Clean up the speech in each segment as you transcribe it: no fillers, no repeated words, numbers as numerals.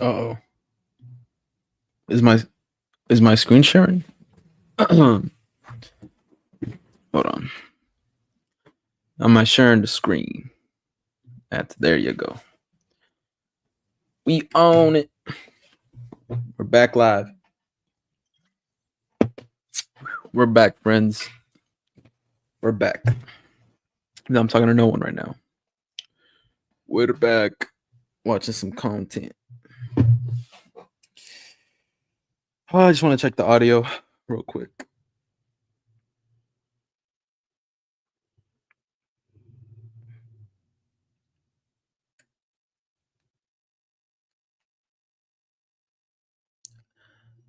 Uh-oh. Is my screen sharing? Hold on. Am I sharing the screen? There you go. We own it. We're back live. We're back, friends. We're back. No, I'm talking to no one right now. We're back. Watching some content. Oh, I just want to check the audio real quick.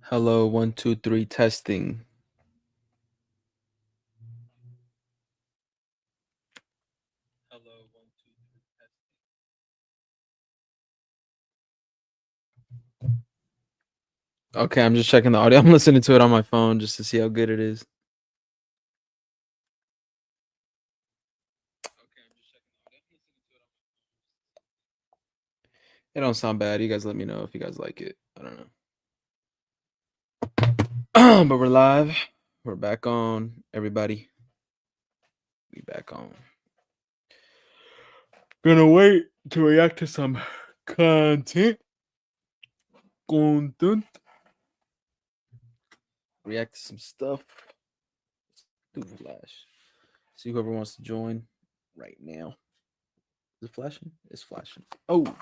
Hello, 1, 2, 3, testing. Hello, 1, 2, 3, testing. Okay, I'm just checking the audio. I'm listening to it on my phone just to see how good it is. It don't sound bad. You guys let me know if you guys like it. I don't know. But we're live. We're back on, everybody. We back on. Gonna wait to react to some content. React to some stuff. Do flash. See whoever wants to join right now. Is it flashing? It's flashing. Oh, a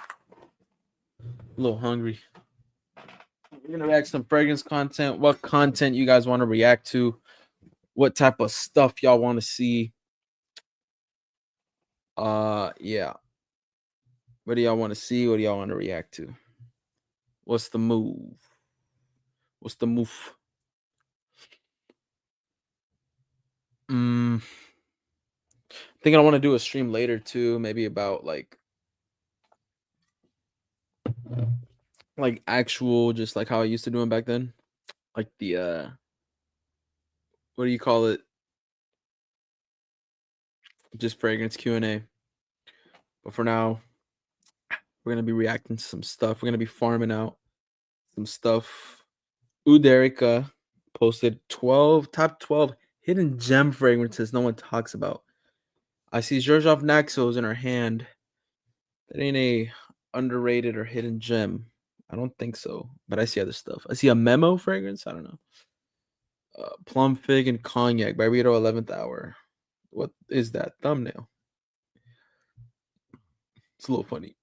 little hungry. We're gonna react to some fragrance content. What content you guys want to react to? What type of stuff y'all want to see? Yeah. What do y'all want to see? What do y'all want to react to? What's the move? What's the move? Thinking I want to do a stream later too, maybe about like actual, just like how I used to do them back then, like the what do you call it? Just fragrance Q&A. But for now, we're gonna be reacting to some stuff. We're gonna be farming out some stuff. Uderica posted 12 top 12 hidden gem fragrances no one talks about. I see Georgov Naxos in her hand. That ain't a underrated or hidden gem. I don't think so, but I see other stuff. I see a memo fragrance. I don't know. Plum fig and cognac by Rito 11th Hour. What is that thumbnail? It's a little funny.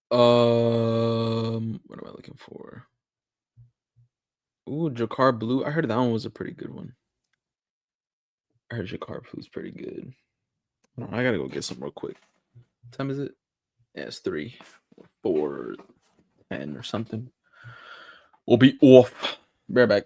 What am I looking for? Ooh, Jakar Blue. I heard that one was a pretty good one. I heard Jakar Blue's pretty good. I gotta go get some real quick. What time is it? Yeah, it's 3, 4, 10 or something. We'll be off. Be right back.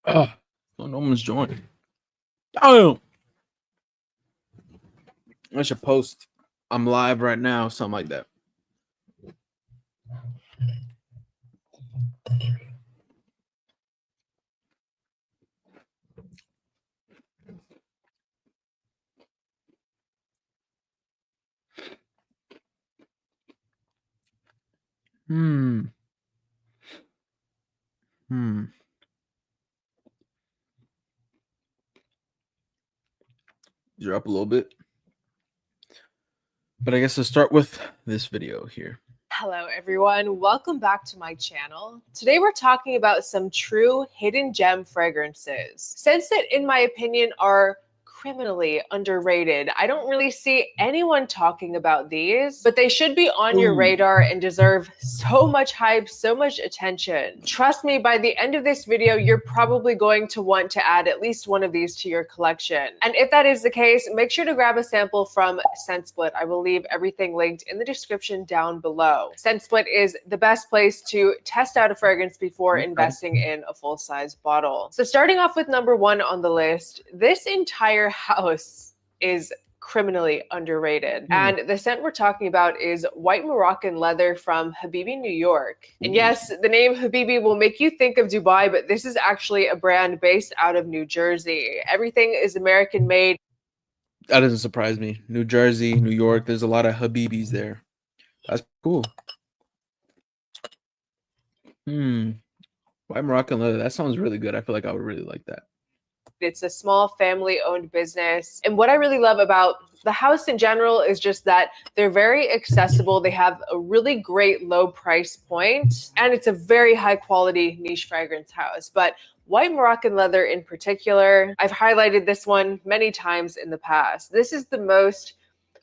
Oh, no one's joining. Oh, I should post. I'm live right now, something like that. Hmm. Drop a little bit. But I guess let's start with this video here. Hello everyone, welcome back to my channel. Today we're talking about some true hidden gem fragrances. Scents that, in my opinion, are criminally underrated. I don't really see anyone talking about these, but they should be on your radar and deserve so much hype, so much attention. Trust me, by the end of this video, you're probably going to want to add at least one of these to your collection. And if that is the case, make sure to grab a sample from ScentSplit. I will leave everything linked in the description down below. ScentSplit is the best place to test out a fragrance before investing in a full-size bottle. So starting off with number 1 on the list, this entire house is criminally underrated. And the scent we're talking about is White Moroccan Leather from Habibi, New York. And yes, the name Habibi will make you think of Dubai, but this is actually a brand based out of New Jersey. Everything is American made. That doesn't surprise me. New Jersey, New York, there's a lot of Habibis there. That's cool. White Moroccan Leather, that sounds really good. I feel like I would really like that. It's a small family-owned business. And what I really love about the house in general is just that they're very accessible. They have a really great low price point, and it's a very high quality niche fragrance house. But White Moroccan Leather in particular, I've highlighted this one many times in the past. This is the most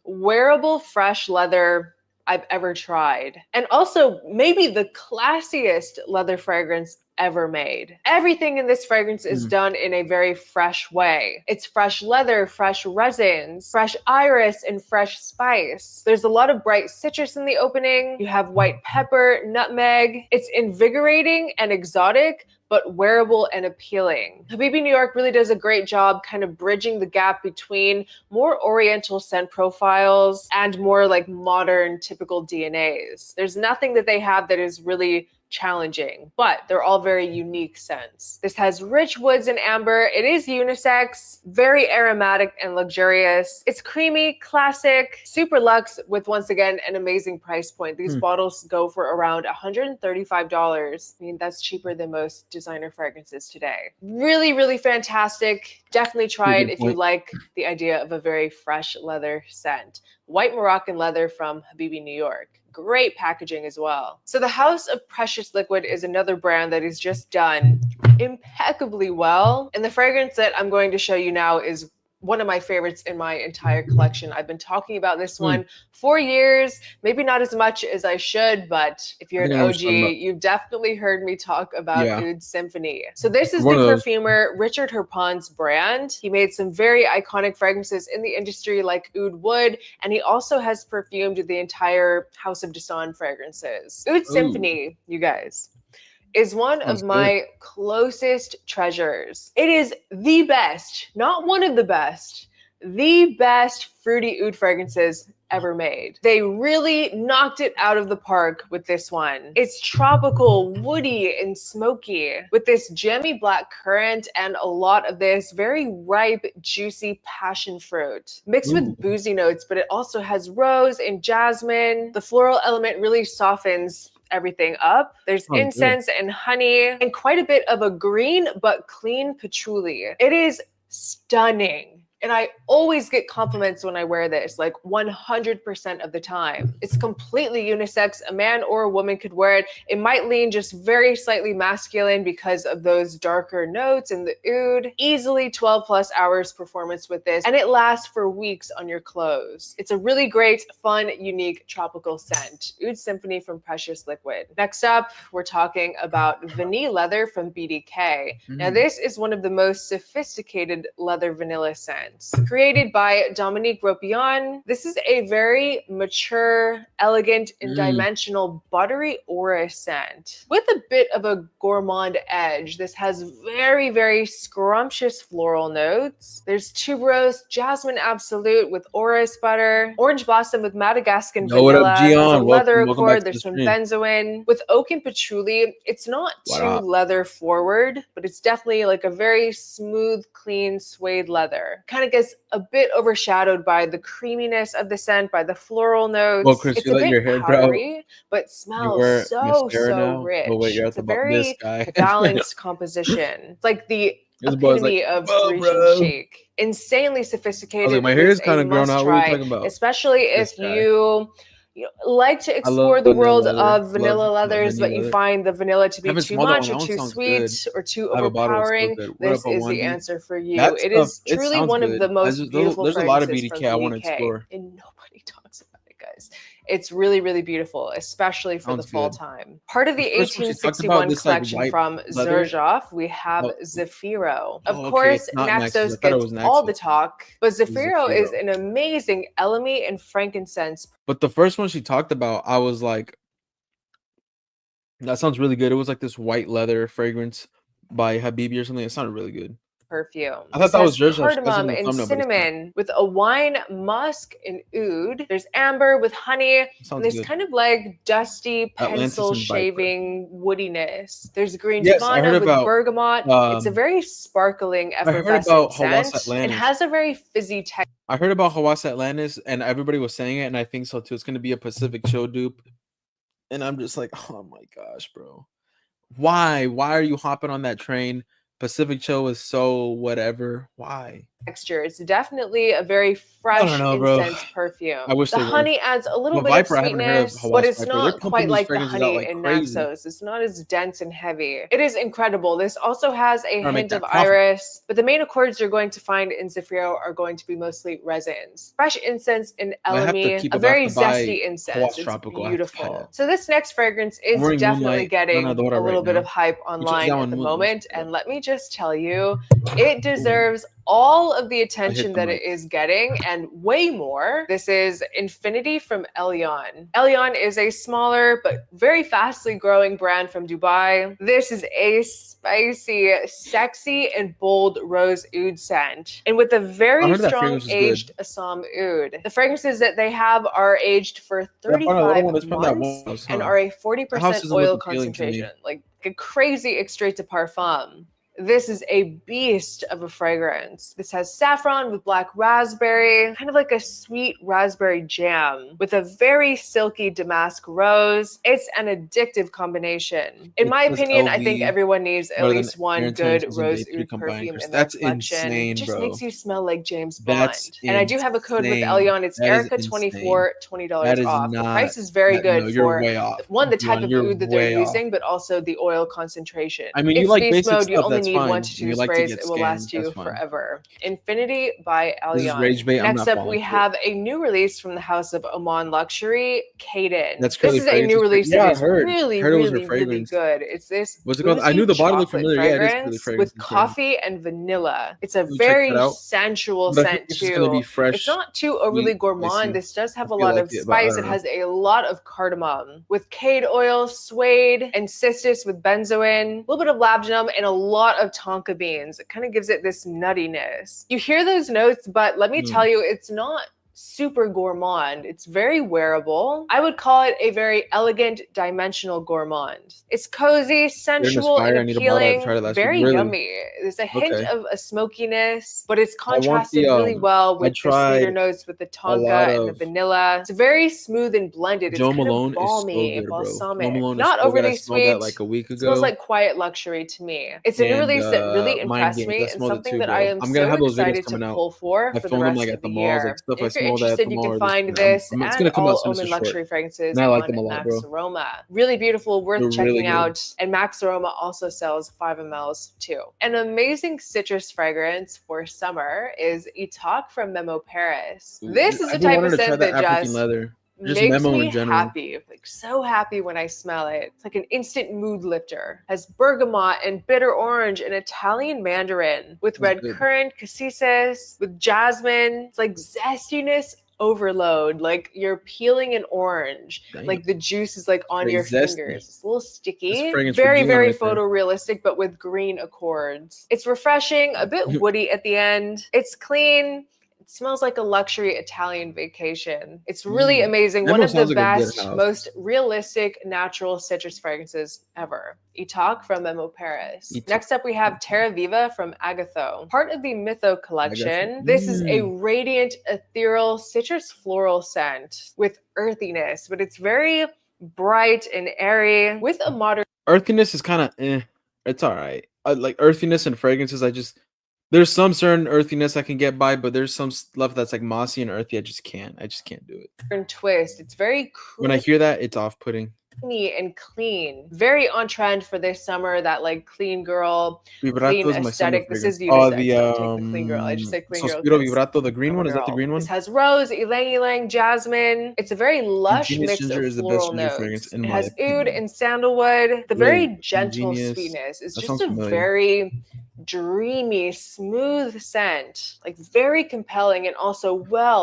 wearable fresh leather I've ever tried. And also maybe the classiest leather fragrance ever made. Everything in this fragrance is done in a very fresh way. It's fresh leather, fresh resins, fresh iris, and fresh spice. There's a lot of bright citrus in the opening. You have white pepper, nutmeg. It's invigorating and exotic, but wearable and appealing. Habibi New York really does a great job kind of bridging the gap between more oriental scent profiles and more like modern typical DNAs. There's nothing that they have that is really challenging, but they're all very unique scents. This has rich woods and amber. It is unisex, very aromatic and luxurious. It's creamy, classic, super luxe with, once again, an amazing price point. These bottles go for around $135. I mean, that's cheaper than most designer fragrances today. Really, really fantastic. Definitely try it if you like the idea of a very fresh leather scent. White Moroccan Leather from Habibi, New York. Great packaging as well. So the House of Precious Liquid is another brand that is just done impeccably well. And the fragrance that I'm going to show you now is one of my favorites in my entire collection. I've been talking about this one for years, maybe not as much as I should, but if you're an OG, you've definitely heard me talk about Oud Symphony. So this is the perfumer Richard Herpon's brand. He made some very iconic fragrances in the industry like Oud Wood, and he also has perfumed the entire House of Dassault fragrances. Oud Symphony, you guys, is one of my closest treasures. It is the best, not one of the best, the best fruity oud fragrances ever made. They really knocked it out of the park with this one. It's tropical, woody, and smoky with this jammy black currant and a lot of this very ripe, juicy passion fruit mixed with boozy notes, but it also has rose and jasmine. The floral element really softens everything up. There's incense and honey and quite a bit of a green but clean patchouli. It is stunning. And I always get compliments when I wear this, like 100% of the time. It's completely unisex. A man or a woman could wear it. It might lean just very slightly masculine because of those darker notes in the oud. Easily 12 plus hours performance with this, and it lasts for weeks on your clothes. It's a really great, fun, unique tropical scent. Oud Symphony from Precious Liquid. Next up, we're talking about Vanille Leather from BDK. Now this is one of the most sophisticated leather vanilla scents. fragrance. Created by Dominique Ropion, this is a very mature, elegant, and dimensional buttery aura scent with a bit of a gourmand edge. This has very, very scrumptious floral notes. There's tuberose, jasmine absolute with orris butter, orange blossom with Madagascan What up, vanilla. There's a Gian? leather Welcome back accord. to There's the some stream. benzoin with oak and patchouli. It's not What too up? leather forward, but it's definitely like a very smooth, clean suede leather. Kind of gets a bit overshadowed by the creaminess of the scent, by the floral notes. Well, Chris, It's you a let your bit hair grow. powdery, but You smells wear so mascara now. rich. Oh wait, you're at It's a this very guy. balanced composition. It's like the This boy's like, epitome of "Whoa, Parisian bro." chic. Insanely I was sophisticated. like, my It hair is is kind a of grown must out. What are you try, talking about? especially This if guy. you like to I explore love the vanilla world leather. of vanilla Love leathers, vanilla but you leather. find the vanilla to be haven't too smelled that much one. or That one too sounds sweet good. or too I have a bottle. It's so overpowering. good. What This up, is the Awandi? answer for you. That It stuff, is it truly sounds one of good. the most beautiful There's a lot of fragrances from BDK I want to BK, explore. and nobody talks about it, guys. It's really, really beautiful, especially for the Sounds fall good. time. Part of the The first one she talked about 1861 this like collection white from leather. Xerjoff, we have Oh, Zafiro. Of okay, course, it's not Naxos. I Naxos thought it gets was all the Naxos. talk, but It's Zafiro is Zafiro. an amazing elemi and frankincense. But the first one she talked about, I was like, that sounds really good. It was like this white leather fragrance by Habibi or something. It sounded really good. Perfume. I thought This that was has Xerjoff. That's in cardamom the and thumbnail, but it's not. cinnamon with a wine, musk, and oud. There's amber with honey, and Sounds there's good. kind of like dusty Atlantis pencil and Viper. shaving woodiness. There's green Yes, I heard Havana with about. bergamot. It's a very sparkling, I heard effervescent about Hawass scent and Atlantis. has a very fizzy texture. I heard about Hawass Atlantis, and everybody was saying it, and I think so too. It's gonna be a Pacific Chill dupe, and I'm just like, oh my gosh, bro, why? Why are you hopping on that train? Pacific Chill is so whatever. Why? It's definitely a very fresh know, bro. incense perfume. I wish the they were. honey adds a little But bit Viper, of I haven't heard of sweetness, Hawass but it's Viper. They're not pumping quite these like the fragrances out honey like in crazy. Naxos. It's not as dense and heavy. It is incredible. This also has a Trying to make hint of that profit. iris, but the main accords you're going to find in Zafiro are going to be mostly resins. Fresh incense and I have to elemi, keep a about very to buy zesty incense. Hawass It's Tropical. I have to buy beautiful. it. So this next fragrance I'm is wearing definitely Moonlight getting Donadora a right little bit now. of hype Which online that at one the Moonlight. moment, and let me just tell you, it deserves all of the attention the that mic. it is getting and way more. This is Infinity from Elion. Elion is a smaller but very fastly growing brand from Dubai. This is a spicy, sexy, and bold rose oud scent, and with a very heard that strong fragrance is good. aged Assam oud. The fragrances that they have are aged for That little 35 one is from that months house, and huh? are a That house 40% doesn't oil look appealing to me. concentration, like a crazy extrait de parfum. This is a beast of a fragrance. This has saffron with black raspberry, kind of like a sweet raspberry jam with a very silky damask rose. It's an addictive combination. In my It's opinion, I think LV everyone needs at more than least one Air good Intentions and rose Day3 oud combined, perfume Chris. in their That's collection. insane, It just bro. makes you smell like James Bond. That's And I do have a code with insane. Elion. It's That is Erica24, $20 That is off. The not. price is very good No, you're for way off. one, the type Dion, of you're oud that they're way off. using, but also the oil concentration. I mean, you It's like beast basic mode. You stuff. only That's need fine. 1 to 2 You like to sprays. get It will last scanned. you That's fine. forever. Infinity by This is Elion. Rage Bait. I'm Next not up, falling we for it. have a new release from the House of Oman Luxury, Kaden. That's This Curly is a new Fragrance's release yeah, that I is heard. really, Heard it was her really, really fragrance. good. It's this What's it called? I boozy knew the bottle looked chocolate familiar. Yeah, it is Curly fragrance Fragrance's with brand. coffee and vanilla. It's a Let me check that very out. sensual But I scent think this is gonna be too. fresh. It's not too overly sweet, gourmand. spicy. This does have I a feel lot like of it, but I spice. don't It know. has a lot of cardamom with cade oil, suede, and cistus with benzoin, a little bit of labdanum, and a lot of tonka beans. It kind of gives it this nuttiness. You hear those notes, but let me tell you, it's not super gourmand. It's very wearable. I would call it a very elegant, dimensional gourmand. It's cozy, sensual, Inspire. I and need a bottle. I appealing. tried it last Very week. Really? yummy. There's a hint Okay. of a smokiness, but it's I want contrasted the, really well I with the sweeter tried notes with the a lot tonka and the of vanilla. It's very smooth and blended. It's Joe kind Malone of is so balmy, good, bro. Joe balsamic. Malone is Not so good. I overly smelled sweet. that like a week It smells ago. like quiet luxury to me. It's a new And release that really Mind impressed Games. me I and smelled it something too, that bro. I am I'm gonna so have those videos excited to coming out. pull for I the filmed them rest like of at the the malls, year. like stuff I If you're smelled at the interested, you mall. can Or find this. this It's and gonna come out all soon. It's Oman a short. luxury fragrances And I like on them a lot, Max bro. Aroma. Really beautiful, worth They're checking really good. out. And Max Aroma also sells 5 mls too. An amazing citrus fragrance for summer is Itak from Memo Paris. This is I a been type wanting of to try scent that that African just leather. Just makes Memo me in general. happy, like so happy when I smell it. It's like an instant mood lifter. Has bergamot and bitter orange and Italian mandarin with That's red good. currant, cassis, with jasmine. It's like zestiness overload. Like you're peeling an orange. Damn. Like the juice is like on Very your zesty. fingers. It's a little sticky. fragrance for Very, Dion very right there. photorealistic, but with green accords. It's refreshing, a bit woody at the end. It's clean. It smells like a luxury Italian vacation. It's really amazing. Memo One of the sounds like a good best, house. most realistic natural citrus fragrances ever. Etalk from Memo Paris. Etalk. Next up, we have Terra Viva from Agatho. Part of the Mytho collection. This is a radiant, ethereal, citrus floral scent with earthiness, but it's very bright and airy with a modern Earthiness is kind of it's all right. Like earthiness and fragrances, there's some certain earthiness I can get by, but there's some stuff that's like mossy and earthy. I just can't do it. twist. It's very When I hear that, it's off-putting. creamy and clean. Very on trend for this summer. That like clean girl, Vibrato clean is my summer aesthetic. This is fragrance. unisex. Don't take the clean girl. I just say clean girl. Sospiro 'cause Vibrato, the green I'm a one. Is that the girl. green one? This has rose, ylang ylang, jasmine. It's a very lush Ingenious mix Ginger of is the best floral ginger notes. fragrance, in It my has oud opinion. and sandalwood. The Really very gentle ingenious. sweetness. It's That just sounds a familiar. very dreamy, smooth scent, like very compelling and also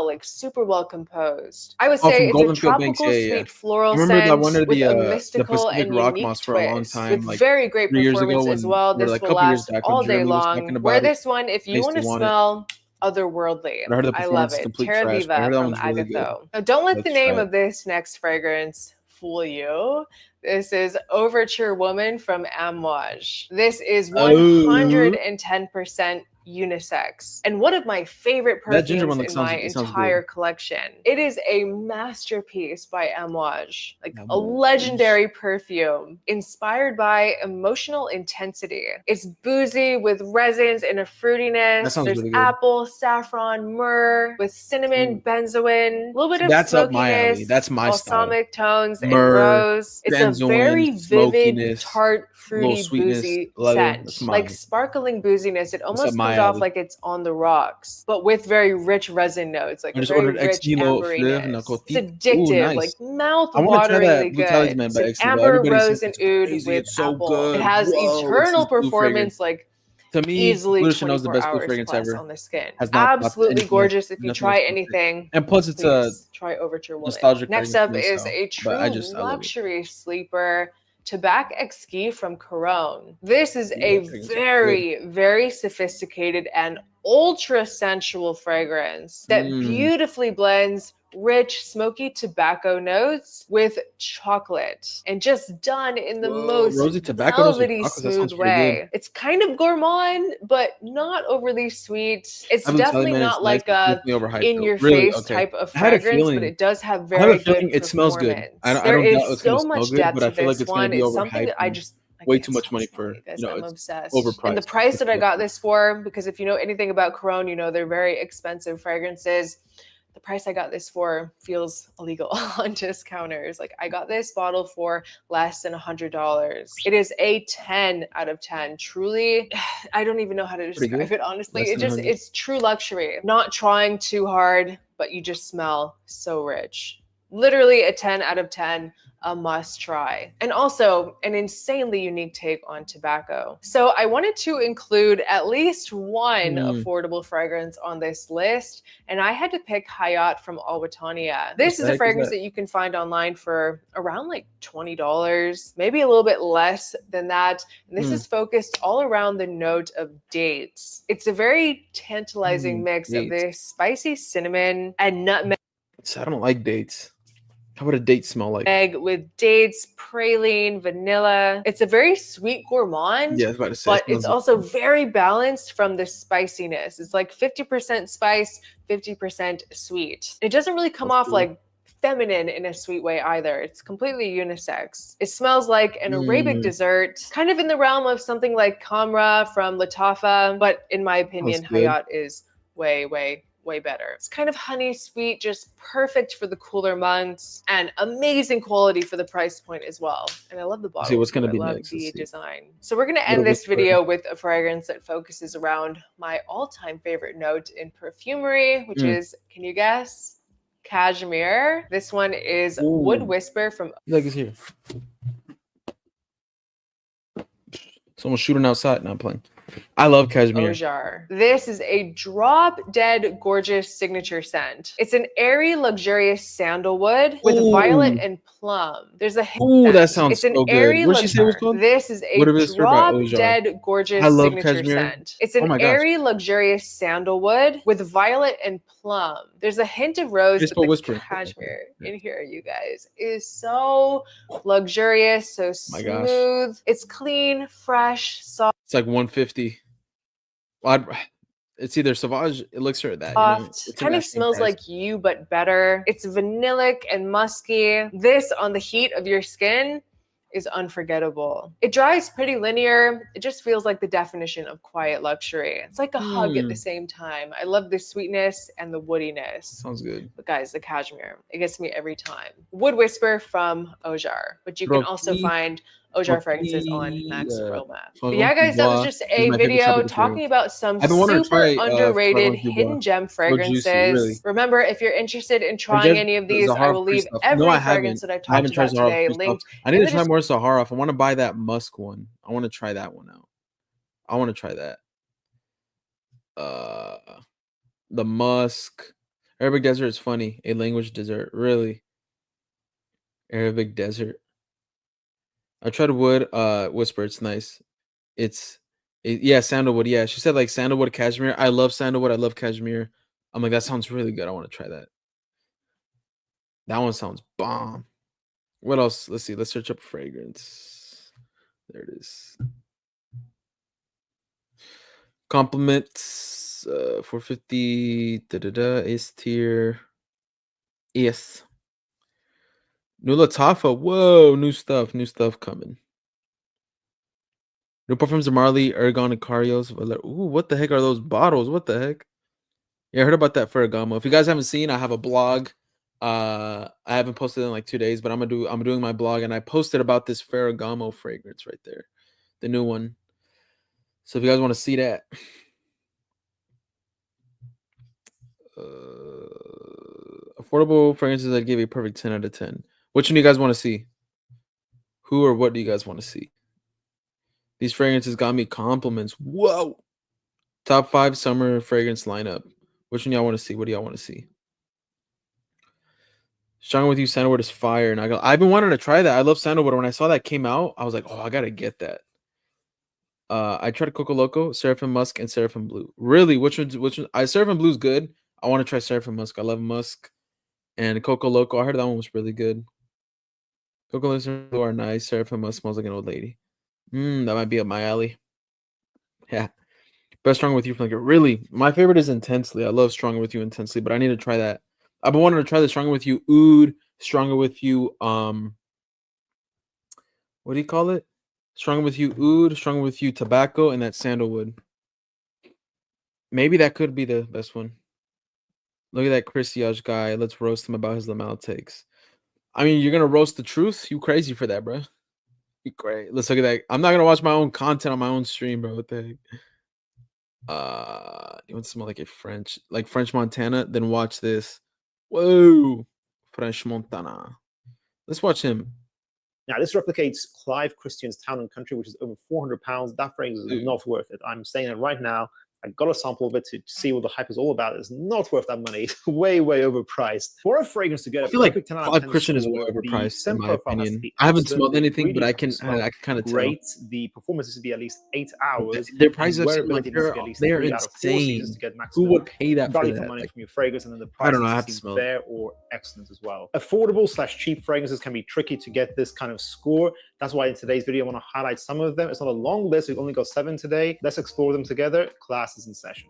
like super well composed. I would Oh, say from it's Golden a Field Banks, tropical yeah. sweet floral Remember that scent one of with the a the mystical Pacific and Rock unique Moss for a long twist time, with like very great 3 years performance ago, as well. or This like a will couple years last back when all day Jeremy was long. talking Wear about it. this one if you Makes want you to want it. smell otherworldly. But I heard the I love performance is it. complete Terra trash, but I Viva heard that from one's really good. Agatho. Now, don't let the Let's name try it. of this next fragrance fool you. This is Overture Woman from Amouage. This is 110% unisex and one of my favorite That ginger perfumes one in my sounds entire good. collection. It is a masterpiece by Amouage, like a Amouage. legendary perfume inspired by emotional intensity. It's boozy with resins and a fruitiness. That sounds There's really good. apple, saffron, myrrh with cinnamon, benzoin, a little bit of That's up smokiness, my alley. That's my style. balsamic tones, and Myrrh, rose. It's benzoin, a very vivid, smokiness, tart, little fruity, sweetness, boozy leather. That's scent. mine. Like sparkling booziness. It almost up my comes off alley. like it's on the rocks, but with very rich resin notes, like I a just very ordered rich Extilo Fleur amberiness. It's Narcotique. Ooh, addictive, like nice. I want to try mouth-wateringly that Blue good. Talisman It's by an Extilo. amber, Everybody rose, says and it's oud crazy. with It's so apple. good. It has Whoa, it's eternal this blue performance, fragrance. like To me, easily Bleu de Chanel is the 24 best blue hours fragrance plus ever. on the skin. Has not topped Absolutely anything else. gorgeous. If you Nothing try else perfect. anything, And plus, it's a please try Overture Woman. nostalgic Next fragrance up to me, is so- a but true I love it. luxury sleeper. Tabac Exquis from Caron. This is Yeah, a fragrance is very, very sophisticated and ultra sensual fragrance that beautifully blends rich, smoky tobacco notes with chocolate and just done in the most rosy tobacco notes with velvety, chocolate, that sounds smooth pretty good. way. It's kind of gourmand, but not overly sweet. It's I would tell you, definitely man, not it's like nice. a Definitely overhyped, in though. your Really? face Okay. type of I had a fragrance, but feeling- it does have I have very a feeling good it smells good. performance. I There don't doubt is it's gonna so smell much good, depth but I to feel like this it's gonna one. be It's something that I overhyped just way can't too much stop money for, smelling, guys. you know, I'm it's obsessed. overpriced. And the price that I It's got this for, because if you know anything about Caron, you know they're very expensive fragrances. The price I got this for feels illegal on discounters. Like I got this bottle for less than $100. It is a 10 out of 10. Truly, I don't even know how to Pretty describe good. it. Honestly, Less than 100. it's true luxury. Not trying too hard, but you just smell so rich. Literally a 10 out of 10. A must try. And also an insanely unique take on tobacco. So I wanted to include at least one affordable fragrance on this list, and I had to pick Hayat from Alwatania. This is a fragrance that you can find online for around like $20, maybe a little bit less than that. And this is focused all around the note of dates. It's a very tantalizing mix of this spicy cinnamon and nutmeg. I don't like dates. How would a date smell like? Egg with dates, praline, vanilla. It's a very sweet gourmand, Yeah, I was about to say, but it's also very balanced from the spiciness. It's like 50% spice, 50% sweet. It doesn't really come off like feminine in a sweet way either. It's completely unisex. It smells like an Arabic dessert, kind of in the realm of something like Kamra from Latafa, but in my opinion, Hayat is way better. It's kind of honey sweet, just perfect for the cooler months, and amazing quality for the price point as well. And I love the bottle. See what's gonna too. be I love next. the design. So we're gonna end this video with a fragrance that focuses around my all-time favorite note in perfumery, which is, can you guess? Cashmere. This one is Wood Ooh. Whisper from Like it's here. Someone's shooting outside. Not playing. I love cashmere. Ojar. This is a drop dead gorgeous signature scent. It's an airy, luxurious sandalwood with Ooh. violet and plum. There's a hint Ooh, that scent. sounds It's an so good. airy What did she say it was called? This is a Wood Whisper by drop Ojar. dead gorgeous I love signature cashmere. scent. It's an Oh my gosh. airy, luxurious sandalwood with violet and plum. There's a hint of rose, Just but the whispering. cashmere in here, you guys, is so luxurious, so My gosh. smooth. It's clean, fresh, soft. It's like 150. It's either Sauvage Elixir or that. Soft, kind of smells like you, but better. It's vanillic and musky. This on the heat of your skin is unforgettable. It dries pretty linear. It just feels like the definition of quiet luxury. It's like a hug at the same time. I love the sweetness and the woodiness. Sounds good. But guys, the cashmere, it gets me every time. Wood Whisper from Ojar, but you can also find Ojar fragrances on Max Aroma. But yeah, guys, that was just a video talking about some super underrated hidden gem fragrances. Remember, if you're interested in trying any of these, I will leave every fragrance that I've talked about today linked. I need to try more Sahara. If I want to buy that musk one, I want to try that one out. I want to try that. The musk. Arabic desert is funny. A language dessert. Really? Arabic desert. I tried wood whisper. It's nice. Yeah, sandalwood. Yeah, she said like sandalwood cashmere. I love sandalwood. I love cashmere. I'm like, that sounds really good. I want to try that. That one sounds bomb. What else? Let's see. Let's search up fragrance. There it is. Compliments 450 S tier. Yes. New Latafa. Whoa, new stuff coming. New perfumes of Marley, Ergon, and Carios. Ooh, what the heck are those bottles? What the heck? Yeah, I heard about that Ferragamo. If you guys haven't seen, I have a blog. I haven't posted in like 2 days, but I'm doing my blog, and I posted about this Ferragamo fragrance right there, the new one. So if you guys want to see that, affordable fragrances that give a perfect 10 out of 10. Which one do you guys want to see? Who or what do you guys want to see? These fragrances got me compliments. Whoa! Top 5 summer fragrance lineup. Which one y'all want to see? What do y'all want to see? Stronger with You sandalwood is fire. And I've been wanting to try that. I love sandalwood. When I saw that came out, I was like, oh, I gotta get that. I tried Coco Loco, Seraphim Musk, and Seraphim Blue. Really, which one? Seraphim Blue's good. I want to try Seraphim Musk. I love Musk. And Coco Loco, I heard that one was really good. Coco Loco are nice. Seraphim Musk smells like an old lady. That might be up my alley. Yeah. Best Stronger With You from like really. My favorite is Intensely. I love Stronger With You Intensely, but I need to try that. I've been wanting to try the Stronger With You Oud, Stronger With You, what do you call it? Stronger With You Oud, Stronger With You Tobacco, and that Sandalwood. Maybe that could be the best one. Look at that Chris Yaj guy. Let's roast him about his Lamal takes. I mean, you're gonna roast the truth? You crazy for that, bro? You great. Let's look at that. I'm not gonna watch my own content on my own stream, bro. What the heck? You want to smell like French Montana? Then watch this. Whoa, French Montana. Let's watch him. Now, this replicates Clive Christian's Town and Country, which is over £400. That fragrance is not worth it. I'm saying it right now. I got a sample of it to see what the hype is all about. It's not worth that money. It's way, way overpriced. For a fragrance to get I feel like Clive Christian is way overpriced, in my opinion. I haven't smelled anything, but I can kind of tell. Great. The performance is to be at least 8 hours. Their prices are like they're insane. Who would pay that for value that? for money from your fragrance, and then the price I don't know. I have to smell fair or excellent as well. Affordable/cheap fragrances can be tricky to get this kind of score. That's why in today's video, I want to highlight some of them. It's not a long list. We've only got 7 today. Let's explore them together. Class is in session.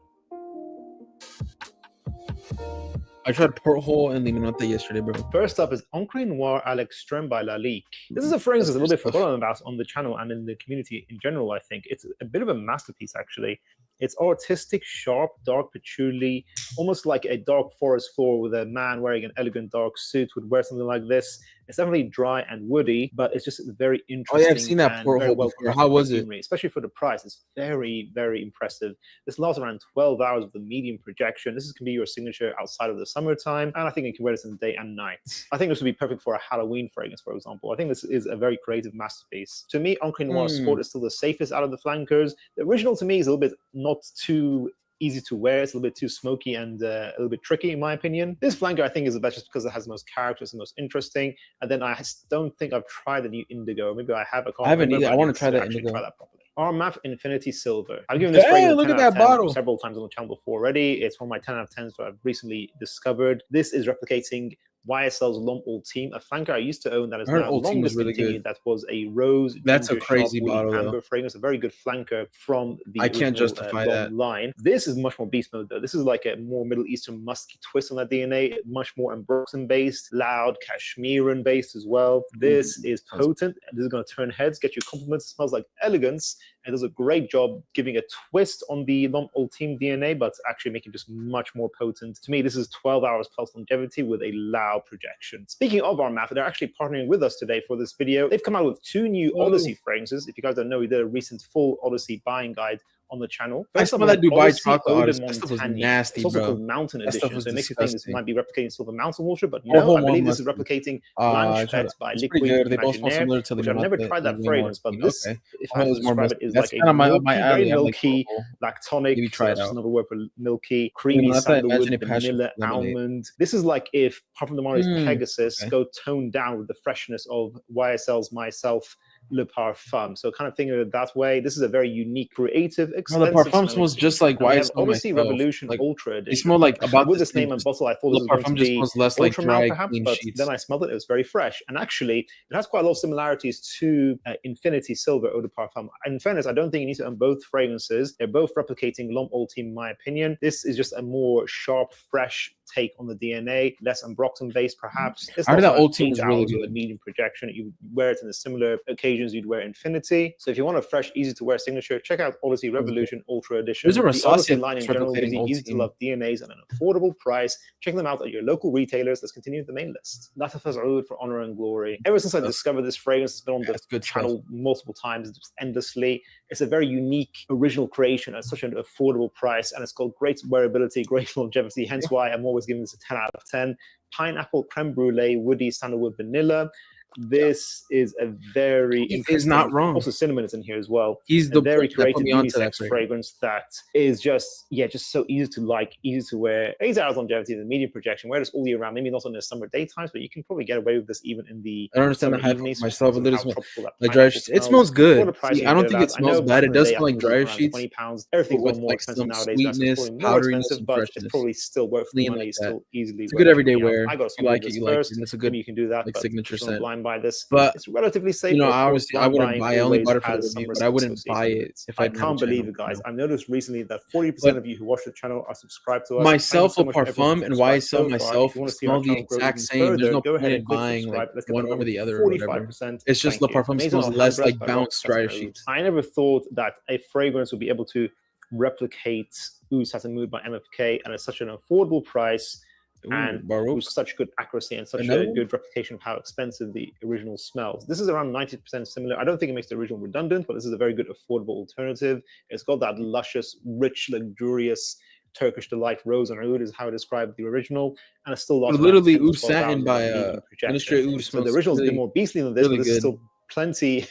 I tried Porthole and Limonata yesterday, bro. First up is Encre Noir à l'Extrême by Lalique. This is a fragrance that's a little bit forgotten about on the channel and in the community in general, I think. It's a bit of a masterpiece, actually. It's artistic, sharp, dark patchouli, almost like a dark forest floor with a man wearing an elegant dark suit would wear something like this. It's definitely dry and woody, but it's just very Oh interesting. yeah, I've seen that and porthole very well before. produced How was it? perfumery, especially for the price. It's very, very impressive. This lasts around 12 hours with a medium projection. This can be your signature outside of the summertime, and I think you can wear this in the day and night. I think this would be perfect for a Halloween fragrance, for example. I think this is a very creative masterpiece. To me, Encre Noir Sport is still the safest out of the flankers. The original to me is a little bit not too easy to wear. It's a little bit too smoky and a little bit tricky, in my opinion. This flanker, I think, is the best just because it has the most character, it's the most interesting. And then I don't think I've tried the new Indigo. Maybe I have. I haven't either. I want to try that actually Indigo. try that properly. Armaf Infinity Silver. I've given this fragrance look 10 at out of that 10 bottle several times on the channel before already. It's one of my 10 out of 10s that I've recently discovered. This is replicating YSL's L'Homme Ultime, a flanker I used to own that is now long discontinued. That was a rose. That's a crazy bottle, amber fragrance, a very good flanker from the I can't justify that line. This is much more beast mode though. This is like a more Middle Eastern musky twist on that DNA, much more Ambroxan based, loud, Cashmeran based as well. This is potent. This is going to turn heads, get you compliments. It smells like elegance. It does a great job giving a twist on the L'Homme Ultime DNA, but actually making it just much more potent. To me, this is 12 hours plus longevity with a loud projection. Speaking of Armaf, they're actually partnering with us today for this video. They've come out with 2 new Odyssey fragrances. If you guys don't know, we did a recent full Odyssey buying guide on the channel. I saw that Dubai chocolate Odyssey. That stuff was nasty, It's also bro. called Mountain Edition. So it makes you think this might be replicating Silver Mountain Water, but Oh, no, I believe this is replicating Blanchette by Liquid Imaginaire, which I've never tried that fragrance, but this, if I had to describe it, is like a milky, very milky, lactonic, that's another word for milky, creamy sandalwood, vanilla, almond. This is like if Parfum de Marie's Pegasus go toned down with the freshness of YSL's Myself Le Parfum. So kind of think of it that way. This is a very unique, creative, expensive. The Parfum smells just like YSL. Odyssey Revolution Ultra Edition. It smelled like about with this name and bottle. I thought this was going to be less like dry, perhaps, clean but sheets. then I smelled it. It was very fresh, and actually, it has quite a lot of similarities to Infinity Silver Eau de Parfum. In fairness, I don't think you need to own both fragrances. They're both replicating L'Homme Ultime, in my opinion. This is just a more sharp, fresh take on the DNA, less Ambroxan based, perhaps. I heard that Ultime is really good. With a medium projection. You wear it in the similar occasions you'd wear Infinity. So if you want a fresh, easy to wear signature, check out Odyssey Revolution Ultra Edition. The Odyssey line in general is easy to love DNAs at an affordable price. Check them out at your local retailers. Let's continue with the main list. Latifah's Oud for Honor and Glory. Ever since I discovered this fragrance, it's been on the channel multiple times, just endlessly. It's a very unique, original creation at such an affordable price, and it's got great wearability, great longevity. Hence why I'm always giving this a 10 out of 10. Pineapple creme brulee, woody sandalwood vanilla. This is a very is not wrong. Also, cinnamon is in here as well. He's the very creative unisex fragrance that is just so easy to like, easy to wear. 8 hours longevity, the medium projection. Wear this all year round. Maybe not in the summer daytimes, but you can probably get away with this even in the. I don't understand the hype myself. Like dry sheets. It smells good. See, I don't think it smells bad. It does smell like dryer sheets. £20. Everything's with more expensive nowadays. Sweetness, powderiness, and but it's probably still worth the money. Still easily. It's a good everyday wear. I got you like it. You like it. It's a good. You can do that. Like signature scent. By this, but it's relatively safe. You know, obviously, I wouldn't buy. I only bought it for the review, but I wouldn't buy it if I can't believe it, guys. I've noticed recently that 40% of you who watch the channel are subscribed to us. Myself, Le Parfum, and YSL myself smell the exact same. There's no point in buying like one over the other. 45%. It's just Le Parfum smells less like bounced dryer sheets. I never thought that a fragrance would be able to replicate Oud Satin Mood by MFK and at such an affordable price. And with such good accuracy and such a good replication of how expensive the original smells. This is around 90% similar. I don't think it makes the original redundant, but this is a very good affordable alternative. It's got that luscious, rich, luxurious Turkish delight rose and oud is how I described the original, and it's still literally Oud Satin by Ministry Oud. So the original is a bit more beastly than this, but this is still plenty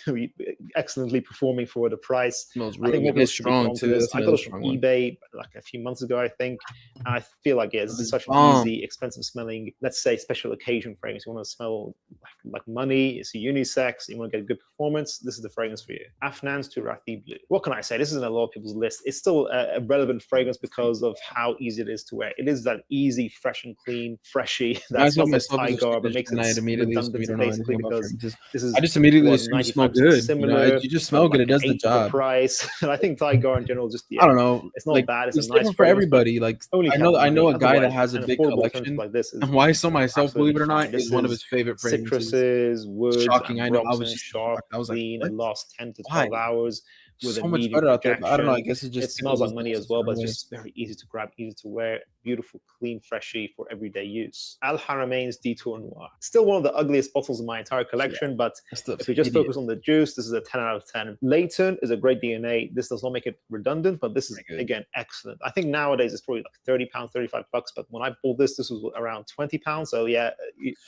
excellently performing for the price. Smells really good. It's strong too. I got it from eBay like a few months ago, I think. And I feel like this is such an easy, expensive smelling, let's say special occasion fragrance. You want to smell like money, it's a unisex, you want to get good performance, this is the fragrance for you. Afnan's Turathi Bleu. What can I say? This is in a lot of people's list. It's still a relevant fragrance because of how easy it is to wear. It is that easy, fresh and clean, freshy. That's what Tiger, but makes it redundant basically because this is. I just immediately assume smell good. Similar, you just smell good. It does the job. Price, and I think Tiger in general just I don't know. It's not bad. It's different for everybody. Like I know a guy that has a big collection like this. And YSL myself, believe it or not, is one of his favorite fragrances. Citruses, woods, shocking. I know. I was sharp. I was like, it lost 10 to 12 hours. With so much better out there. I don't know. I guess it smells like money as well, but it's just very easy to grab, easy to wear. beautiful, clean, freshy for everyday use. Al Haramain's Detour Noir. Still one of the ugliest bottles in my entire collection, but if we just focus on the juice, this is a 10 out of 10. Leighton is a great DNA. This does not make it redundant, but this is, again, excellent. I think nowadays it's probably like £30, $35, but when I bought this was around £20. So yeah,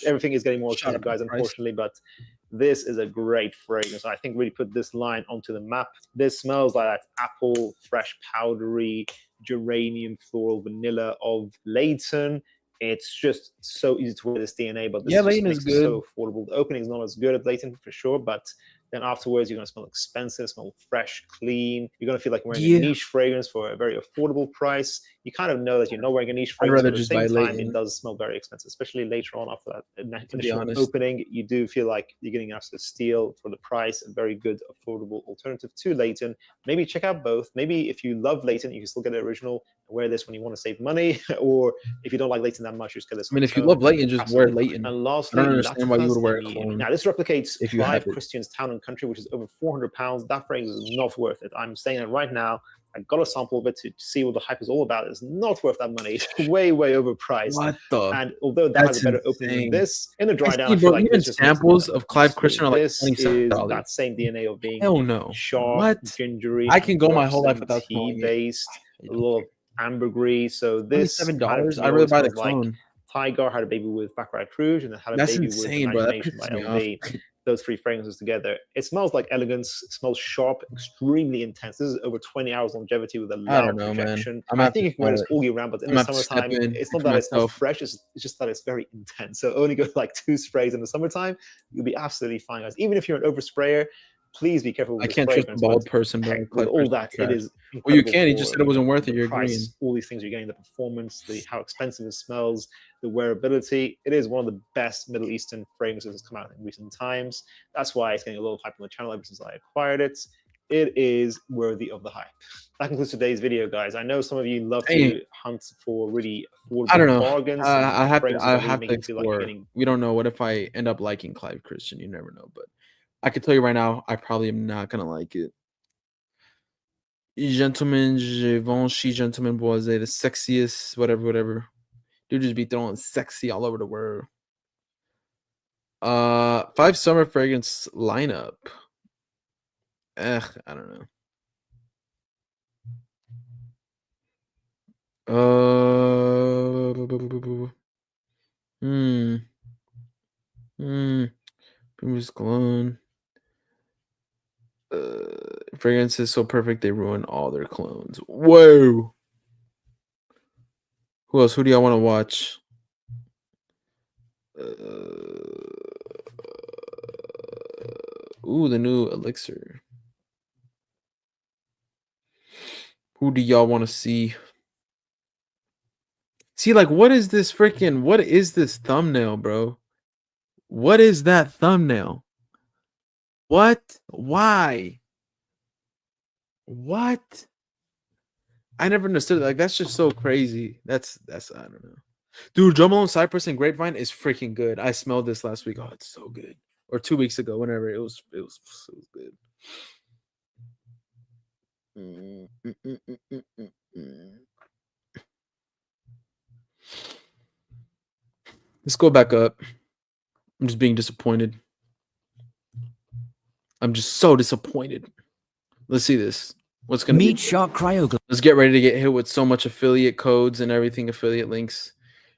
everything is getting more expensive, guys, unfortunately, but this is a great fragrance. I think really put this line onto the map. This smells like that apple, fresh, powdery, geranium, floral, vanilla of Leighton. It's just so easy to wear this DNA, but this just makes it so affordable. The opening is not as good at Leighton for sure, but then afterwards you're going to smell expensive, smell fresh, clean. You're going to feel like wearing a niche fragrance for a very affordable price. You kind of know that you're not wearing a niche fragrance, but at the same time, it does smell very expensive, especially later on after that initial opening. You do feel like you're getting an absolute steal for the price, a very good, affordable alternative to Leighton. Maybe check out both. Maybe if you love Leighton, you can still get the original and wear this when you want to save money, or if you don't like Leighton that much, just get this. I mean, if you love Leighton, just wear Leighton. And lastly, I don't understand why you would wear a cologne. Now, this replicates Clive Christian's Town and Country, which is over £400. That fragrance is not worth it. I'm saying it right now. I got a sample of it to see what the hype is all about. It's not worth that money. It's way, way overpriced. What the? And although that has a better opening than this, in the dry down, I feel like even samples of Clive Christian are like $27. This is that same DNA of being sharp, gingery. I can go my whole life without tea-based, a lot of ambergris. So this $7. I really buy the clone. Tiger had a baby with Baccarat Rouge, and then had a baby with Imagination by LV. Those three fragrances together. It smells like elegance. It smells sharp, extremely intense. This is over 20 hours longevity with a loud projection. I think you can wear this all year round, but in the summertime, it's not that it's not fresh. It's just that it's very intense. So only go like 2 sprays in the summertime. You'll be absolutely fine, guys. Even if you're an oversprayer, please be careful with I can't trust a bald person, bro. With all that, it is. Well, you can. He just said it wasn't worth it. You're agreeing. All these things you're getting, the performance, how expensive it smells, the wearability. It is one of the best Middle Eastern fragrances that's come out in recent times. That's why it's getting a little hype on the channel ever since I acquired it. It is worthy of the hype. That concludes today's video, guys. I know some of you love to hunt for really affordable bargains. I have to explore. We don't know. What if I end up liking Clive Christian? You never know, but I can tell you right now, I probably am not gonna like it. Gentleman Givenchy, Gentleman Boisé, the sexiest, whatever. Dude just be throwing sexy all over the world. 5 summer fragrance lineup. I don't know. Previous cologne. Fragrance is so perfect they ruin all their clones. Whoa. Who else? Who do y'all want to watch? Ooh, the new elixir. Who do y'all want to see? See, like, what is this thumbnail, bro? What is that thumbnail? What? Why? What? I never understood it. Like, that's just so crazy. That's I don't know. Dude, Jo Malone Cypress and Grapevine is freaking good. I smelled this last week. Oh, it's so good. Or 2 weeks ago, whenever it was so good. Let's go back up. I'm just being disappointed. I'm just so disappointed. Let's see this. What's gonna Meet Shark Cryo. Let's get ready to get hit with so much affiliate codes and everything, affiliate links.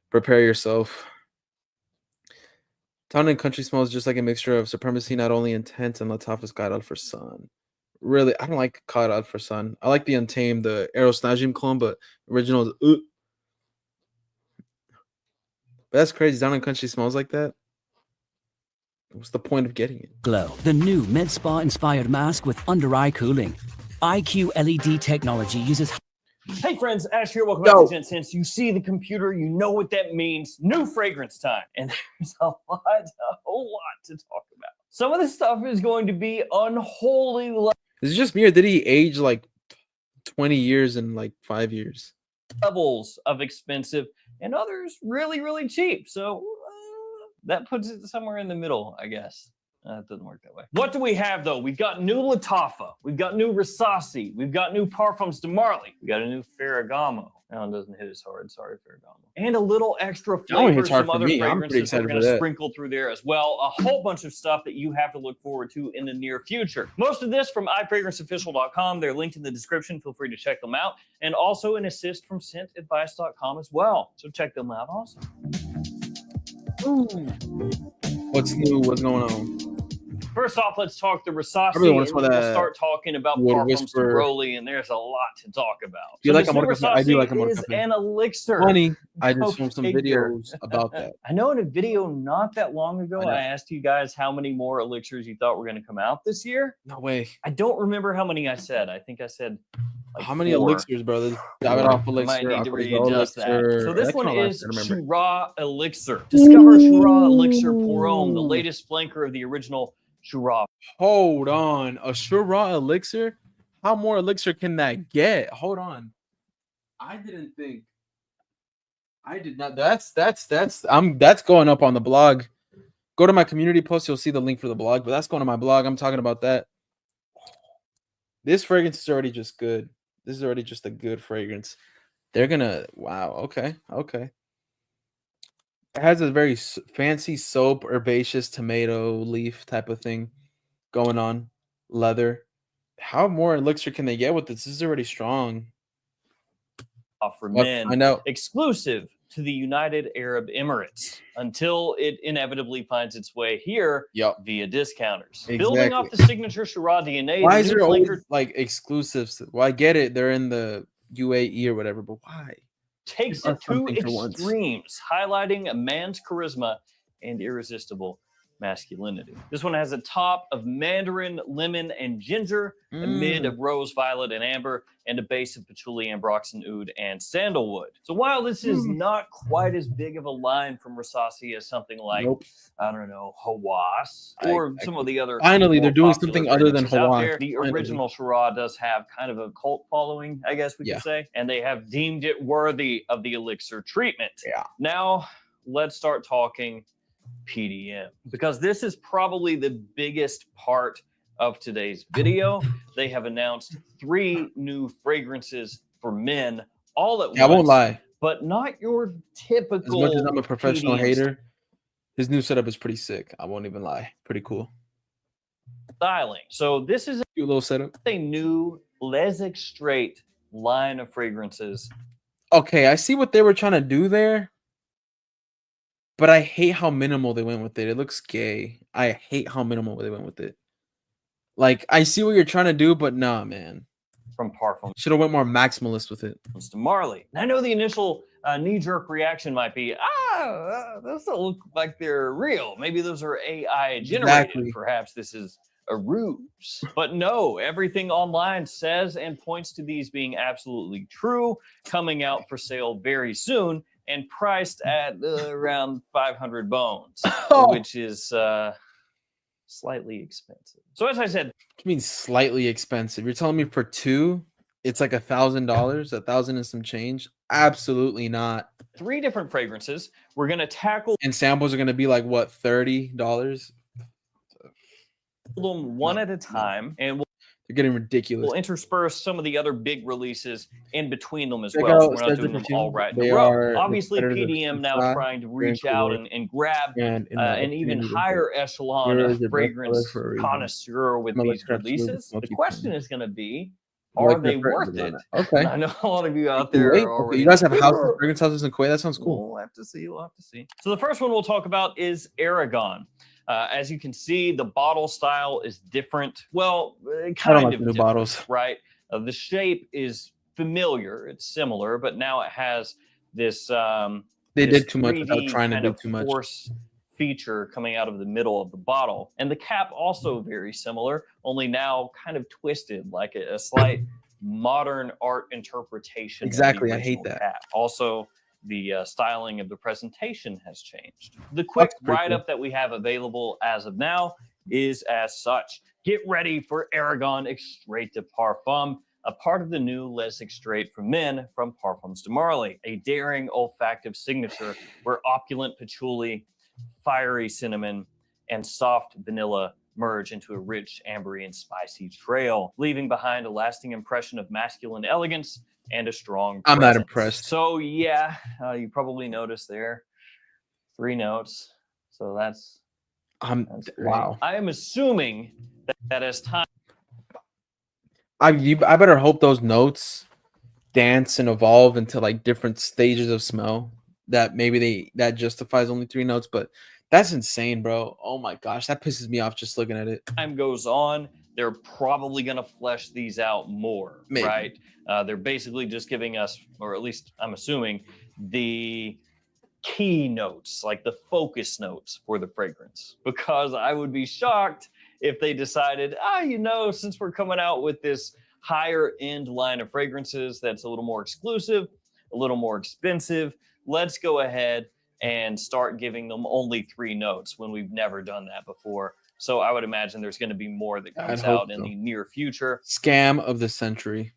Prepare yourself. Town and Country smells just like a mixture of Supremacy, Not Only Intense, and Lattaf's Guide Al Farsan. Really, I don't like Guide Al Farsan. I like the Untamed, the Eros Najim clone, but original is But that's crazy. Town and Country smells like that. What's the point of getting it? Glow, the new med spa inspired mask with under eye cooling. IQ LED technology uses. Hey friends, Ash here. Welcome back to Gent Sense. You see the computer, you know what that means. New fragrance time. And there's a whole lot to talk about. Some of this stuff is going to be unholy. Is it just me, or did he age like 20 years in like 5 years? Levels of expensive and others really, really cheap. So that puts it somewhere in the middle, I guess. That doesn't work that way. What do we have though? We've got new Lattafa. We've got new Risasi. We've got new Parfums de Marly. We got a new Ferragamo. That one doesn't hit as hard. Sorry, Ferragamo. And a little extra That one flavor, hits hard some for other me. I'm pretty fragrances that we're excited going for to that. sprinkle through there as well. A whole bunch of stuff that you have to look forward to in the near future. Most of this from iFragranceofficial.com. They're linked in the description. Feel free to check them out. And also an assist from scentadvice.com as well. So check them out also. Ooh. What's new? What's going on? First off, let's talk the Risasi, really wanna and smell we'll that start talking about Wood Parfums de Whisperer. Marly, and there's a lot to talk about. Do you like this a new Mocha? I do Risasi like a Mocha is Cafe. an elixir. Funny, I Go just filmed some figure. videos about that. I know in a video not that long ago, I know. I asked you guys how many more elixirs you thought were going to come out this year. No way. I don't remember how many I said. I think I said like How many 4. elixirs, bro? There's Davidoff I might elixir. need to Alfredo readjust that. elixir. So this That's one not like is that, I remember. Shiraz Elixir. Discover Shiraz Elixir Pour Homme, the latest flanker of the original Shiraz. Hold on, a Shiraz elixir? How more elixir can that get? Hold on. I didn't think. I did not. That's going up on the blog. Go to my community post. You'll see the link for the blog. But that's going to my blog. I'm talking about that. This fragrance is already just good. This is already just a good fragrance. They're gonna. Wow. Okay. Okay. It has a very fancy soap, herbaceous tomato leaf type of thing going on. Leather. How more elixir can they get with this? This is already strong. For Well, men, I know. exclusive to the United Arab Emirates until it inevitably finds its way here Yep. via discounters. Building off Exactly. the signature Shiraz DNA, Why the is new there always flanker like exclusives? Well, I get it. They're in the UAE or whatever, but why? takes Give it us to something for once. extremes, highlighting a man's charisma and irresistible masculinity. This one has a top of mandarin, lemon, and ginger, a mid of rose, violet, and amber, and a base of patchouli, ambroxan, oud, and sandalwood. So while this is not quite as big of a line from Risasi as something like, Nope. I don't know, Hawass, or some of the other Finally, they're more doing popular something other than fragrances out Hawass. there. The Finally. original Shiraz does have kind of a cult following, I guess we Yeah. could say, and they have deemed it worthy of the elixir treatment. Yeah. Now, let's start talking PDM, because this is probably the biggest part of today's video. They have announced 3 new fragrances for men all at once. I won't lie. But not your typical. As much as I'm a professional PDM hater, his new setup is pretty sick. I won't even lie. Pretty cool. styling. So this is Cute little setup. a new Les Extrait line of fragrances. Okay, I see what they were trying to do there, but I hate how minimal they went with it. It looks gay. I hate how minimal they went with it. Like, I see what you're trying to do, but nah, man. From Parfums Should have went more maximalist with it. de Marly. And I know the initial knee-jerk reaction might be, those don't look like they're real. Maybe those are AI generated. Exactly. Perhaps this is a ruse. But no, everything online says and points to these being absolutely true, coming out for sale very soon, and priced at around 500 bones, which is slightly expensive. So as I said, You mean slightly expensive? You're telling me for 2, it's like $1,000, $1,000 and some change? Absolutely not. 3 different fragrances. We're going to tackle And samples are gonna be like what, $30? them one No, at a time, and They're getting ridiculous. we'll intersperse some of the other big releases in between them as Check well. So out we're not Cedric doing them Perfume. all right in They a row. are the Obviously, competitors of PDM now Suicide, trying to Grand reach out Couture, and grab and in an even higher echelon Here of is the best fragrance color for a reason. connoisseur with Smell like these crepes with releases. The smoky question flame. is going to be, I are like they the worth fragrance it? on it. Okay. I know a lot of you out there Wait, are okay, already. you guys have like, houses, fragrance houses in Kuwait. That sounds cool. We'll have to see. We'll have to see. So the first one we'll talk about is Aragon. As you can see, the bottle style is different. Well, I kind don't like of the new different, bottles. right? The shape is familiar. It's similar, but now it has this. They this did too much without 3D trying to kind do of too much. Force feature coming out of the middle of the bottle, and the cap also very similar, only now kind of twisted, like a slight modern art interpretation. Exactly, Of the I hate original that. cap. Also, the styling of the presentation has changed. The quick That's pretty write-up that we have available as of now is as such. Get ready for Aragon Extrait de Parfum, a part of the new Les Extrait for Men from Parfums de Marly, a daring olfactive signature where opulent patchouli, fiery cinnamon, and soft vanilla merge into a rich, ambery, and spicy trail, leaving behind a lasting impression of masculine elegance and a strong I'm not presence. impressed. So yeah, you probably noticed there 3 notes. So that's great. Wow. I am assuming that as time I better hope those notes dance and evolve into like different stages of smell. That maybe that justifies only 3 notes, but that's insane, bro. Oh my gosh, that pisses me off just looking at it. goes on, they're probably going to flesh these out more, Maybe. right? They're basically just giving us, or at least I'm assuming, the key notes, like the focus notes for the fragrance. Because I would be shocked if they decided, since we're coming out with this higher end line of fragrances that's a little more exclusive, a little more expensive, let's go ahead and start giving them only 3 notes when we've never done that before. So I would imagine there's going to be more that comes I'd hope out in so. the near future Scam of the century,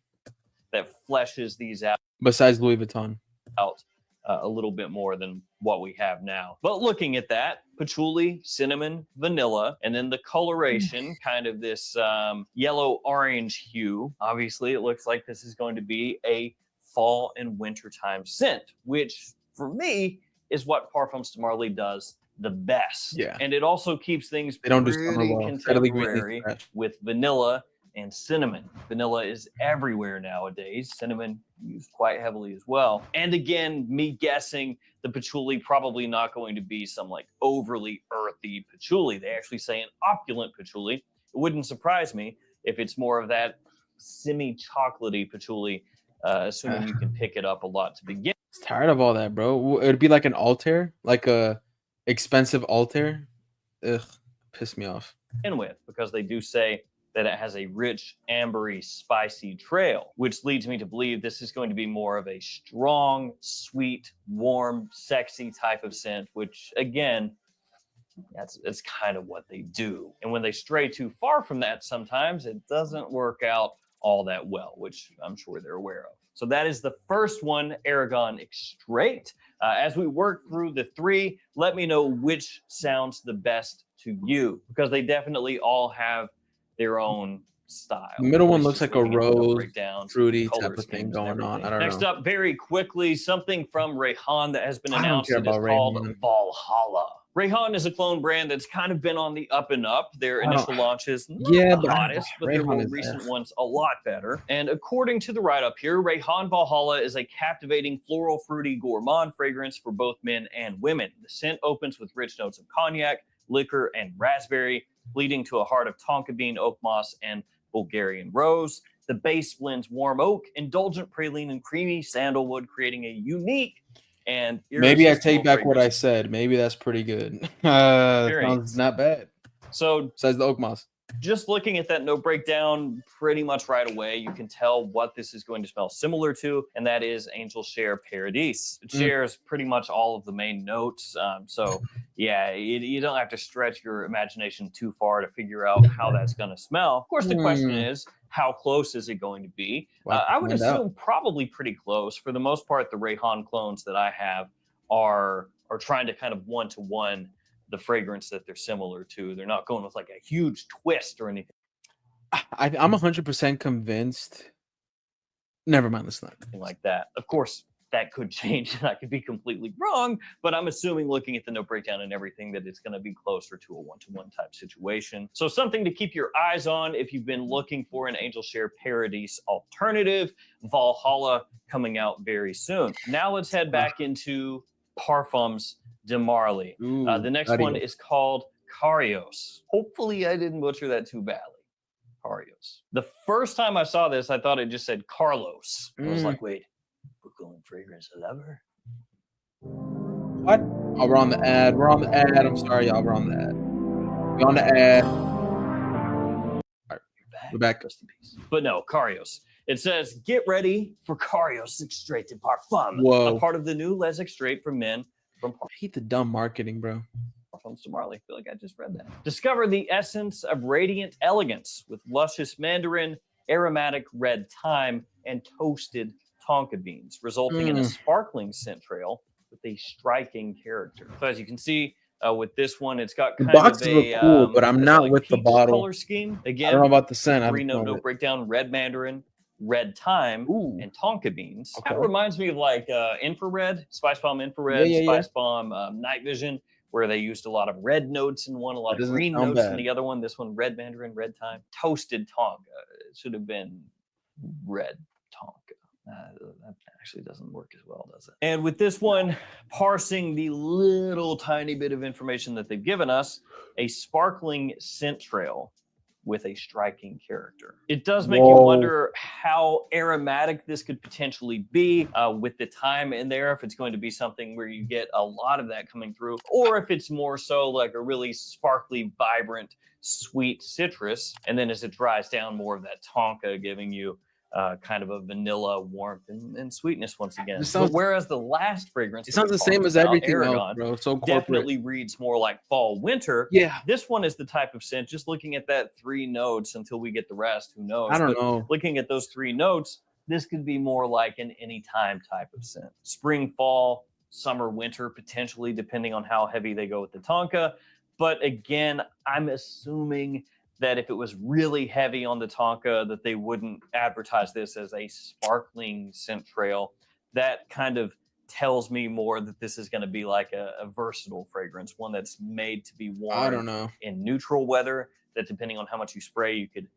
that fleshes these besides Louis Vuitton. out a little bit more than what we have now. But looking at that, patchouli, cinnamon, vanilla, and then the coloration, kind of this yellow-orange hue. Obviously, it looks like this is going to be a fall and wintertime scent, which for me is what Parfums de Marly does the best. Yeah. And it also keeps things They don't do summer pretty well. Steadily green contemporary is trash. with vanilla and cinnamon. Vanilla is everywhere nowadays. Cinnamon used quite heavily as well. And again, me guessing the patchouli probably not going to be some like overly earthy patchouli. They actually say an opulent patchouli. It wouldn't surprise me if it's more of that semi-chocolatey patchouli, assuming you can pick it up a lot to begin. Tired of all that, bro. It'd be like an Altair, like a expensive Altair. Ugh, piss me off. With, because they do say that it has a rich, ambery, spicy trail, which leads me to believe this is going to be more of a strong, sweet, warm, sexy type of scent, which again, that's kind of what they do. And when they stray too far from that, sometimes it doesn't work out all that well, which I'm sure they're aware of. So that is the first one, Aragon Extrait. As we work through the 3, let me know which sounds the best to you, because they definitely all have their own style. The middle one It's looks just like a looking at the rose, breakdowns, fruity color type of thing schemes and going on. everything. I don't Next know. up, very quickly, something from Rayhan that has been I don't announced. care It is about called Rayhan. Valhalla. Rayhan is a clone brand that's kind of been on the up and up. Their initial launches, not but the hottest, but their Rayhan more is recent there. ones a lot better. And according to the write-up here, Rayhan Valhalla is a captivating floral, fruity, gourmand fragrance for both men and women. The scent opens with rich notes of cognac, liquor, and raspberry, leading to a heart of tonka bean, oak moss, and Bulgarian rose. The base blends warm oak, indulgent praline, and creamy sandalwood, creating a unique and Maybe I take irresistible back what I fragrance said. Maybe that's pretty good. experience. Sounds not bad. So Besides the oak moss. just looking at that note breakdown pretty much right away, you can tell what this is going to smell similar to, and that is Angel Share Paradis. It shares pretty much all of the main notes. So yeah, you don't have to stretch your imagination too far to figure out how that's going to smell. Of course, the question is, how close is it going to be? I would assume probably pretty close. For the most part, the Rayhan clones that I have are trying to kind of one-to-one the fragrance that they're similar to. They're not going with like a huge twist or anything I'm 100% convinced. Never mind, let's not. like that. Of course, that could change and I could be completely wrong, but I'm assuming looking at the note breakdown and everything that it's going to be closer to a one-to-one type situation. So something to keep your eyes on if you've been looking for an Angel Share Paradis alternative. Valhalla coming out very soon. Now let's head back into Parfums de Marly. The next one is called Carios. Hopefully I didn't butcher that too badly. Carios. The first time I saw this, I thought it just said Carlos. I was like, wait, Brooklyn Fragrance lover? What? Oh, we're on the ad. We're on the ad. I'm sorry, y'all. We're on the ad. We're on the ad. All right, we're back. Rest in peace. But no, Carios. It says, get ready for Carios Extrait de Parfum. Whoa. A part of the new Les Extrait for men from I hate the dumb marketing, bro. Parfums de Marly. I feel like I just read that. Discover the essence of radiant elegance with luscious mandarin, aromatic red thyme, and toasted tonka beans, resulting in a sparkling scent trail with a striking character. So as you can see, With this one, it's got The kind boxes of look a cool, but I'm it's not like with the peach bottle. color scheme. I Again, don't know about the scent. I three haven't note smelled it. breakdown: red mandarin, red thyme, Ooh. and tonka beans. Okay. Kind of reminds me of like infrared, Spice Bomb infrared, Yeah, yeah, yeah. Spice Bomb night vision, where they used a lot of red notes in one, a lot That of doesn't green sound notes in bad. the other one. This one, red mandarin, red thyme, toasted tonka. It should have been red tonka. That actually doesn't work as well, does it? And with this one, parsing the little tiny bit of information that they've given us, a sparkling scent trail with a striking character. It does make you Whoa. wonder how aromatic this could potentially be with the thyme in there, if it's going to be something where you get a lot of that coming through, or if it's more so like a really sparkly, vibrant, sweet citrus, and then as it dries down, more of that tonka giving you kind of a vanilla warmth and sweetness once again. This sounds- But whereas the last fragrance, It that sounds we the same talked as about, everything Aragon, else, bro. So corporate. definitely reads more like fall winter. Yeah. This one is the type of scent, just looking at that 3 notes until we get the rest, who knows? I don't But know. looking at those 3 notes, this could be more like an anytime type of scent. Spring, fall, summer, winter, potentially, depending on how heavy they go with the tonka. But again, I'm assuming that if it was really heavy on the tonka, that they wouldn't advertise this as a sparkling scent trail. That kind of tells me more that this is going to be like a versatile fragrance, one that's made to be worn I don't know. in neutral weather, that depending on how much you spray, you could,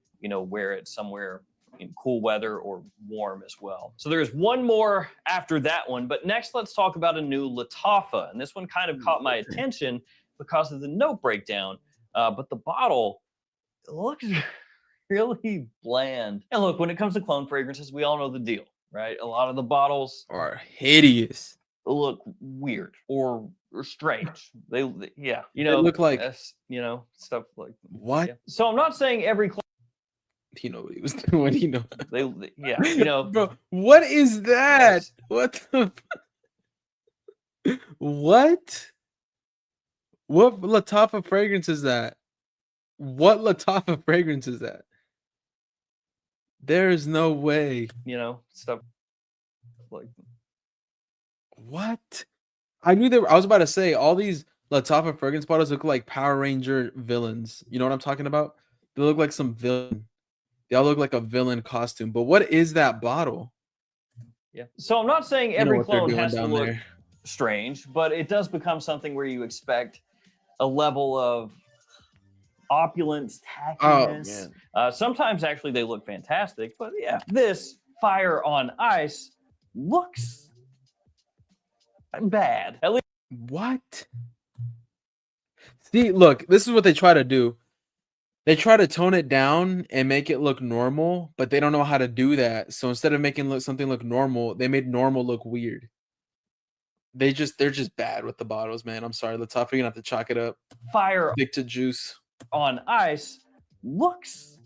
wear it somewhere in cool weather or warm as well. So there's one more after that one, but next let's talk about a new Lattafa. And this one kind of caught my attention because of the note breakdown, but the bottle looks really bland. And look, when it comes to clone fragrances, we all know the deal, right? A lot of the bottles Are hideous. look weird or strange. They look like- stuff like What? yeah. So I'm not saying every clone He know what he was doing. He know. bro. What is that? What the? What? What Lattafa fragrance is that? What Lattafa fragrance is that? There is no way. Stuff like What? I knew I was about to say all these Lattafa fragrance bottles look like Power Ranger villains. You know what I'm talking about? They look like some villain. They all look like a villain costume. But what is that bottle? yeah. So I'm not saying You know every what they're clone doing has to down look there. strange, but it does become something where you expect a level of opulence, tackiness. Sometimes actually they look fantastic, but yeah, this Fire on Ice looks bad. At least What? See, look, this is what they try to do. They try to tone it down and make it look normal, but they don't know how to do that. So instead of making something look normal, they made normal look weird. They're just bad with the bottles, man. I'm sorry, Lattafa, you're gonna have to chalk it up. Fire Stick to juice. on Ice looks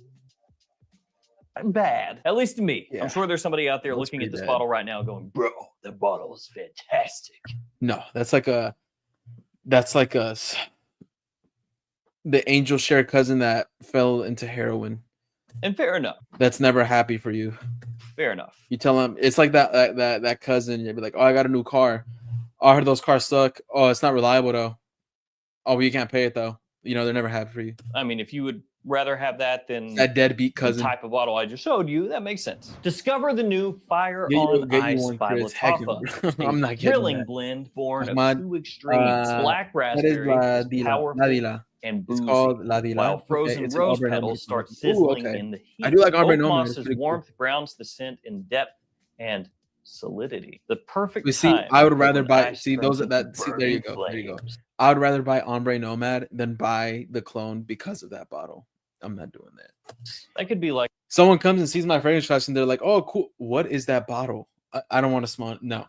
bad, at least to me. Yeah. I'm sure there's somebody out there Looks looking at pretty this bad. bottle right now going, bro, the bottle is fantastic. No, that's like the angel share cousin that fell into heroin. And fair enough. That's never happy for you. Fair enough. You tell him it's like that cousin. You'd be like, "Oh, I got a new car. Oh, I heard those cars suck. Oh, it's not reliable though. Oh, well, you can't pay it though. They're never happy for you. I mean, if you would rather have that than That deadbeat the cousin. type of bottle I just showed you, that makes sense. Discover the new Fire Get you on Ice one, by Chris. Heck no, Lattafa. bro. A I'm not getting thrilling that. blend born of Ahmad, 2 extremes: black That is raspberry, La is Dila. powerful La Dila. and It's boozy, called La Dila. while Okay, frozen it's an rose Ambre petals Nomad. start Ooh, sizzling okay. in the heat. I do like Ambre Oak Nomad. It's moss's pretty cool. warmth browns the scent in depth and solidity. The perfect You see, time. I would rather when buy. ice See turns those. into That. See, there you burning go. There you go. flames. I would rather buy Ombre Nomad than buy the clone because of that bottle. I'm not doing that. That could be like Someone comes and sees my fragrance collection, they're like, "Oh, cool. What is that bottle? I don't want to smell it." No.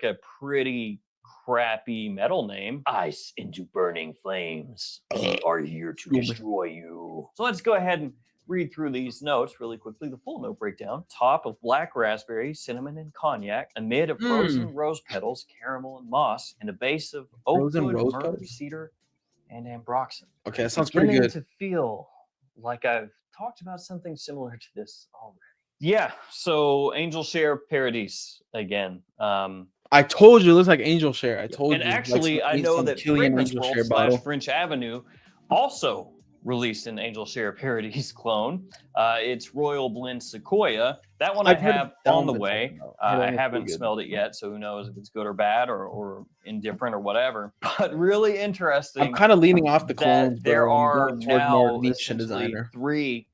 a pretty crappy metal name. Ice into burning flames. We are here to Stupid. destroy you. So let's go ahead and read through these notes really quickly. The full note breakdown: top of black raspberry, cinnamon, and cognac. A mid of frozen rose petals, caramel, and moss, and a base of oak Frozen wood, rose myrrh, petals? cedar, and ambroxan. Okay, that sounds pretty Beginning good. to feel like I've talked about something similar to this already. Yeah, so Angel Share Paradise again. I told you it looks like Angel Share. I told And you. actually, I know that Killian Fragrance Angel World Share / bottle. French Avenue also released an Angel Share Parodies clone. It's Royal Blend Sequoia. That one I've I heard have that on one's the been way. talking about. I heard that I one's haven't pretty good. smelled it yet, so who knows if it's good or bad or indifferent or whatever. But really interesting. I'm kind of leaning off the that clones. there bro. I'm are going toward more now niche and essentially designer. 3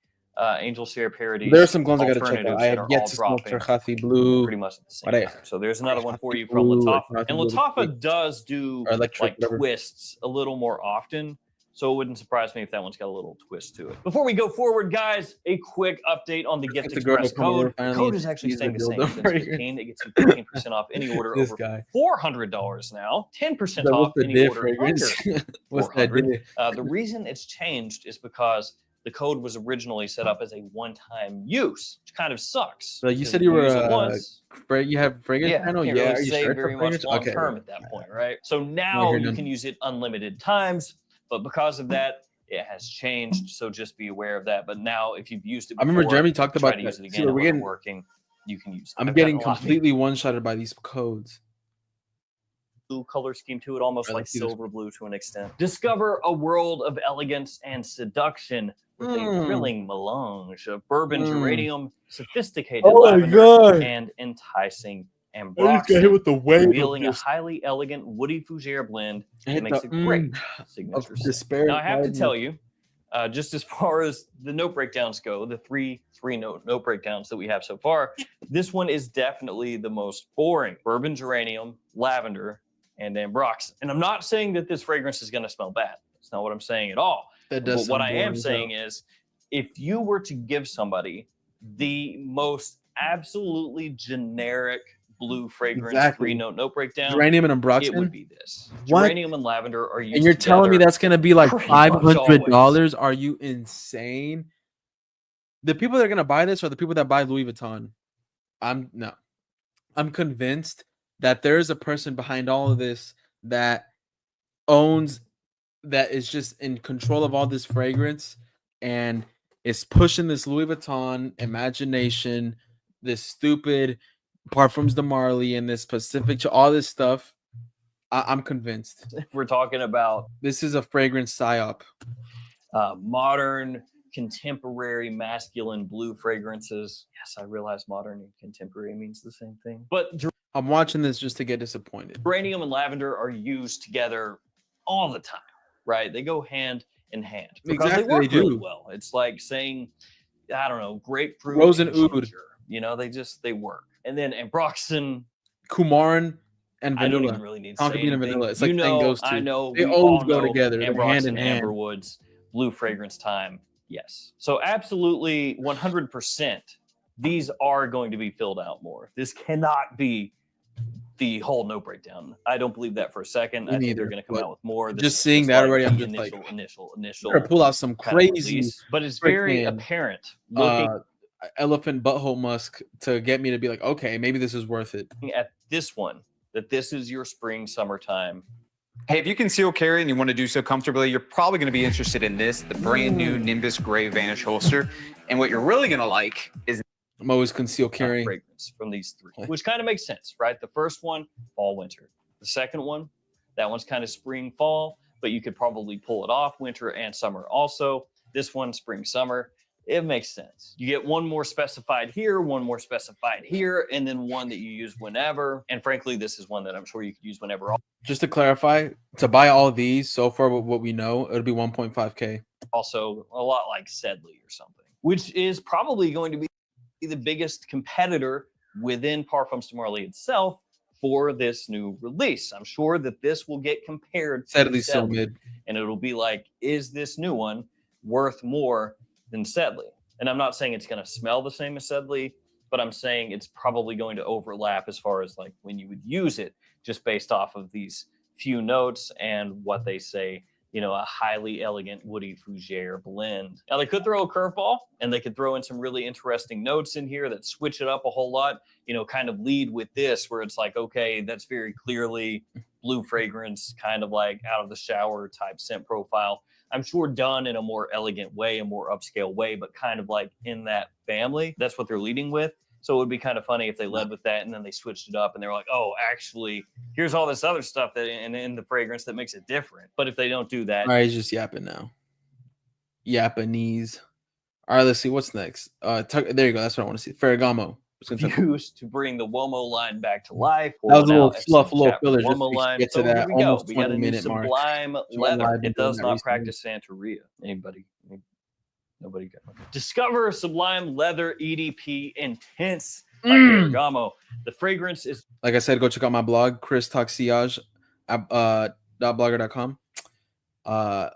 Angel Share Parodies. There are some clones I gotta check out. alternatives I that have are yet all to smoke dropping Terhathi Blue pretty much at the same What time. So there's another one for you Terhathi from Blue or Lattafa. Terhathi And Blue Lattafa does do or electric, like whatever. twists a little more often. So it wouldn't surprise me if that one's got a little twist to it. Before we go forward, guys, a quick update on the Gift the girl Express to come over code. The finally code and is actually use the staying the same. dildo Since fragrance. 15, it gets you 15% off any order This over guy. $400 now, 10% What's off the any diff order fragrance? under What's that 400. diff? The reason it's changed is because the code was originally set up as a one-time use, which kind of sucks. So you because said if you were use it once, you have fragrance yeah, panel? can't Yeah, really are you say sure very for much fragrance? long Okay. term at that point, right? So now hear you none. can use it unlimited times, but because of that, it has changed. So just be aware of that. But now, if you've used it I before, remember Jeremy talked try about to that. use it See, again. we're It getting, wasn't working. You can use it. I'm I've getting gotten a lot of completely one-shotted by these codes. blue color scheme to it, almost Right, like let's see this. silver blue to an extent. Discover a world of elegance and seduction with a thrilling melange of bourbon, geranium, sophisticated lavender, god! and enticing ambroxan, the wave revealing a highly elegant woody fougere blend that makes a great signature scent. despair. Now, I have to tell you, just as far as the note breakdowns go, the three note breakdowns that we have so far, this one is definitely the most boring. Bourbon, geranium, lavender, and ambroxan. And I'm not saying that this fragrance is going to smell bad. That's not what I'm saying at all. That does But what sound I am boring, saying though. is, if you were to give somebody the most absolutely generic blue fragrance Exactly. 3-note breakdown, Geranium and it ambroxan. would be this. What? Geranium and lavender are used And you're telling me together that's gonna be like pretty much $500? Are you insane? The people that are gonna buy this are the people that buy Louis Vuitton. I'm convinced that there is a person behind all of this that is just in control of all this fragrance and is pushing this Louis Vuitton imagination, this stupid Parfums de Marly and this Pacific, all this stuff. I'm convinced. If we're talking about This is a fragrance psyop. modern, contemporary, masculine blue fragrances. Yes, I realize modern and contemporary means the same thing. But I'm watching this just to get disappointed. geranium and lavender are used together all the time, right? They go hand in hand because Exactly, they work they really do. well. It's like saying, I don't know, grapefruit, Rose and oud. ginger. You know, they work. And then ambroxan, Kumarin and I don't vanilla. even really need to Tonka say bean and anything. vanilla. It's You like know, those I two. know. They we always all go know together. They're hand Ambroxan, in hand. Amberwoods, blue fragrance time. Yes. So absolutely 100%. These are going to be filled out more. This cannot be the whole note breakdown. I don't believe that for a second. Me I think neither, they're going to come but out with more. This just is seeing that like already, I'm the just like, initial Better pull out some kind of crazy release. But it's very freaking, apparent looking elephant butthole musk to get me to be like, okay, maybe this is worth it. at this one that this is your spring summertime. Hey, if you conceal carry and you want to do so comfortably, you're probably going to be interested in this, the brand new Nimbus Gray Vanish holster. And what you're really going to like is I'm always conceal carrying. fragrance from these three, which kind of makes sense, right? The first one, fall, winter. The second one, that one's kind of spring, fall, but you could probably pull it off winter and summer also. This one, spring, summer. It makes sense. You get one more specified here, one more specified here, and then one that you use whenever. And frankly, this is one that I'm sure you could use whenever. Just to clarify, to buy all these so far, what we know, it'll be 1.5K. Also, a lot like Sedley or something, which is probably going to be the biggest competitor within Parfums de Marly itself for this new release. I'm sure that this will get compared to Sadly, so Sedley, mid. and it'll be like, is this new one worth more than Sedley? And I'm not saying it's going to smell the same as Sedley, but I'm saying it's probably going to overlap as far as like when you would use it, just based off of these few notes and what they say, you know, a highly elegant woody fougere blend. Now they could throw a curveball and they could throw in some really interesting notes in here that switch it up a whole lot, you know, kind of lead with this where it's like, okay, that's very clearly blue fragrance, kind of like out of the shower type scent profile. I'm sure done in a more elegant way, a more upscale way, but kind of like in that family. That's what they're leading with. So it would be kind of funny if they led with that and then they switched it up and they were like, oh, actually, here's all this other stuff that in the fragrance that makes it different. But if they don't do that, All right, he's just yapping now. Japanese. All right, let's see what's next. There you go. That's what I want to see. Ferragamo. used to bring the Womo line back to life. That was a Pulling little out fluff, a Essence little Chapter filler. Just Womo to line. get to So here that we go. almost We got a 20 new minute mark. Sublime I've leather. been It doing does that not recently. practice Santeria. Anybody? Nobody got it. Discover Sublime Leather EDP Intense by Ferragamo. The fragrance is Like I said, go check out my blog, Chris Toxiage, .blogger.com, to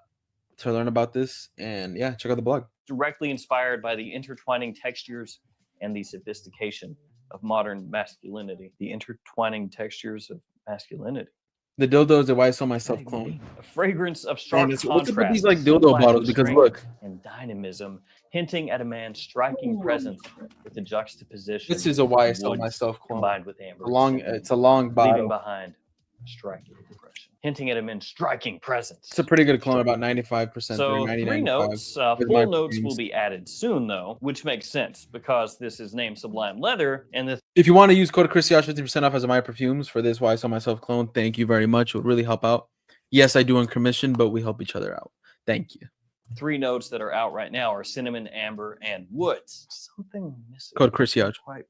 learn about this. And yeah, check out the blog. directly inspired by the intertwining textures and the sophistication of modern masculinity. The intertwining textures of masculinity. The dildos are why I saw myself clone. A fragrance of stark Man, what's up with contrast, these like dildo symbolizing bottles? Because strength look, and dynamism, hinting at a man's striking presence with the juxtaposition. this is a why I of saw woods myself clone. combined with amber. It's a long leaving bottle. behind a striking impression, hinting at a man's striking presence. It's a pretty good clone, about 95%. So 90, 3 95 notes, with my full notes will perfumes. be added soon though, which makes sense because this is named Sublime Leather, and the If you want to use code Christiage 50% off as my perfumes for this why I saw myself clone, thank you very much. It would really help out. Yes, I do on commission, but we help each other out. Thank you. 3 notes that are out right now are cinnamon, amber, and woods. Something missing. Code Christiage. Quite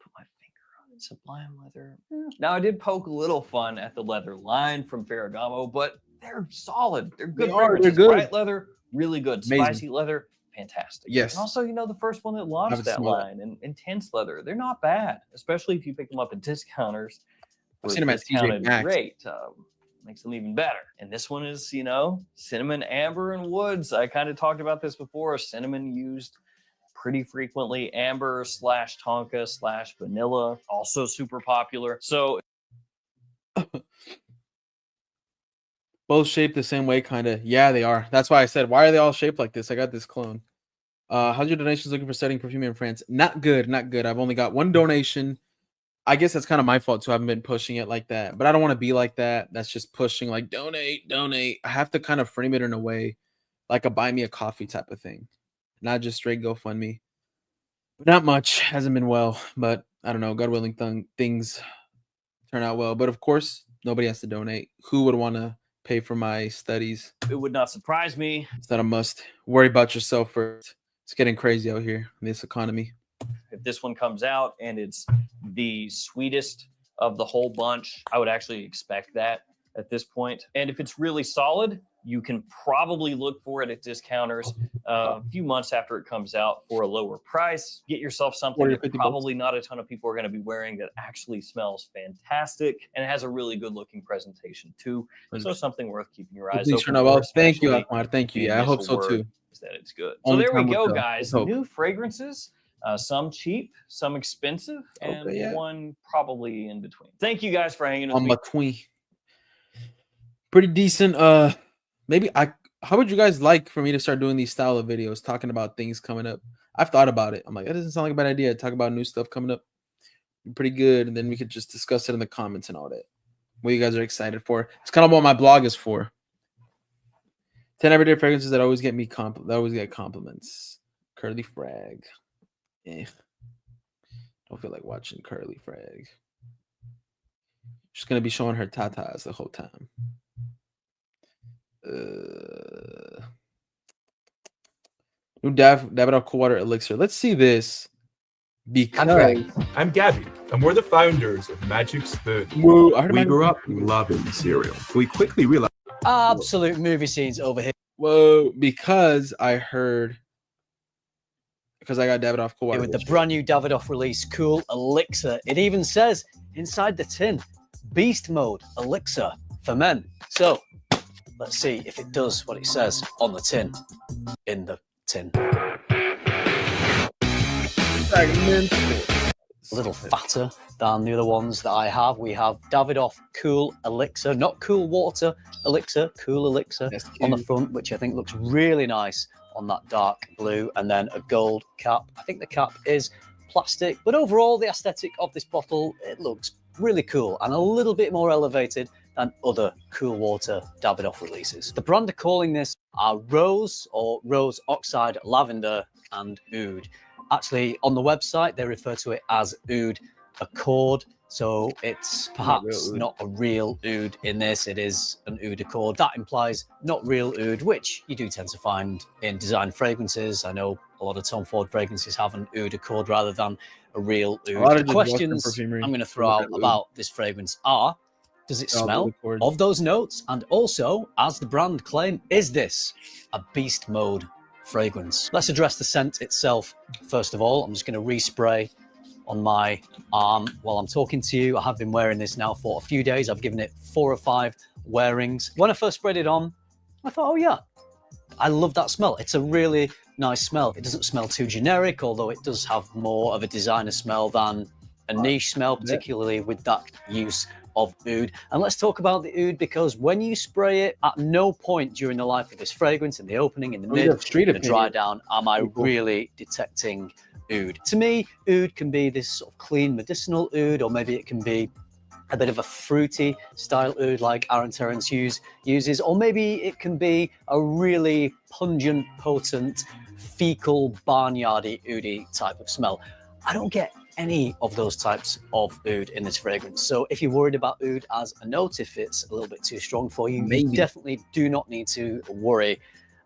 put my finger on it. Sublime Leather. Now I did poke a little fun at the leather line from Ferragamo, but they're solid. They're good. They are. They're fragrances. good. Bright leather, really good. Amazing. Spicy leather, fantastic. Yes. And also, the first one that launched Haven't that smelled it. line, and intense leather, they're not bad, especially if you pick them up at discounters. I've for seen them a at TJ discounted Maxx. rate. Makes them even better. And this one is, cinnamon, amber, and woods. I kind of talked about this before. Cinnamon used pretty frequently. Amber / tonka / vanilla, also super popular. So Both shaped the same way, kind of. Yeah, they are. That's why I said, why are they all shaped like this? I got this clone. How's your donations looking for studying perfume in France? Not good, not good. I've only got one donation. I guess that's kind of my fault too. I haven't been pushing it like that, but I don't want to be like that. That's just pushing like donate. I have to kind of frame it in a way like a buy me a coffee type of thing, not just straight GoFundMe. Not much, hasn't been well, but I don't know. God willing, things turn out well. But of course, nobody has to donate. Who would want to pay for my studies? it would not surprise me. It's not a must. Worry about yourself first. It's getting crazy out here in this economy. If this one comes out and it's the sweetest of the whole bunch, I would actually expect that at this point. And if it's really solid, you can probably look for it at discounters a few months after it comes out for a lower price. Get yourself something 40 or that 50 probably not a ton of people are going to be wearing that actually smells fantastic and has a really good looking presentation too. So something worth keeping your eyes Please open turn out well. for, Thank you, especially Akmar. Thank you. the Yeah, I hope initial so word too. is that it's good. So Only there we time will go, tell. guys. Let's hope. New fragrances. Some cheap, some expensive, and Okay, yeah. one probably in between. Thank you guys for hanging with On me. between. Pretty decent. How would you guys like for me to start doing these style of videos, talking about things coming up? I've thought about it. I'm like, that doesn't sound like a bad idea. Talk about new stuff coming up. Pretty good. And then we could just discuss it in the comments and all that. What you guys are excited for. It's kind of what my blog is for. 10 everyday fragrances that always get me compliments. Curly Frag. Don't feel like watching Curly Frag. She's gonna be showing her tatas the whole time. New Davidoff Cool Water Elixir. Let's see this. Because I'm Gabby, and we're the founders of Magic Spoon. Whoa, I heard We about- grew up loving cereal. We quickly realized Absolute movie scenes over here. Whoa, because I heard because I got Davidoff Cool Water With the Elixir. brand new Davidoff release, Cool Elixir. It even says inside the tin, Beast Mode Elixir for men. So let's see if it does what it says on the tin. In the tin. A little fatter than the other ones that I have. We have Davidoff Cool Elixir, not Cool Water Elixir, Cool Elixir That's on the cute. front, which I think looks really nice on that dark blue, and then a gold cap. I think the cap is plastic, but overall the aesthetic of this bottle, it looks really cool and a little bit more elevated than other Cool Water Davidoff releases. The brand are calling this Rose or Rose Oxide Lavender and Oud. Actually, on the website, they refer to it as Oud Accord. So it's perhaps not a real oud in this. It is an Oud Accord. That implies not real oud, which you do tend to find in design fragrances. I know a lot of Tom Ford fragrances have an Oud Accord rather than a real oud. The questions I'm going to throw out about this fragrance are, does it smell of those notes? And also, as the brand claim, is this a beast mode fragrance? Let's address the scent itself. First of all, I'm just going to respray on my arm while I'm talking to you. I have been wearing this now for a few days. I've given it 4 or 5 wearings. When I first sprayed it on, I thought, oh yeah, I love that smell. It's a really nice smell. It doesn't smell too generic, although it does have more of a designer smell than a niche smell, particularly with that use of oud. And let's talk about the oud, because when you spray it, at no point during the life of this fragrance, in the opening, in the mid, in the dry down, am I really detecting oud. To me, oud can be this sort of clean medicinal oud, or maybe it can be a bit of a fruity style oud like Aaron Terence uses, or maybe it can be a really pungent, potent, fecal, barnyardy, oudy type of smell. I don't get any of those types of oud in this fragrance. So if you're worried about oud as a note, if it's a little bit too strong for you, you definitely do not need to worry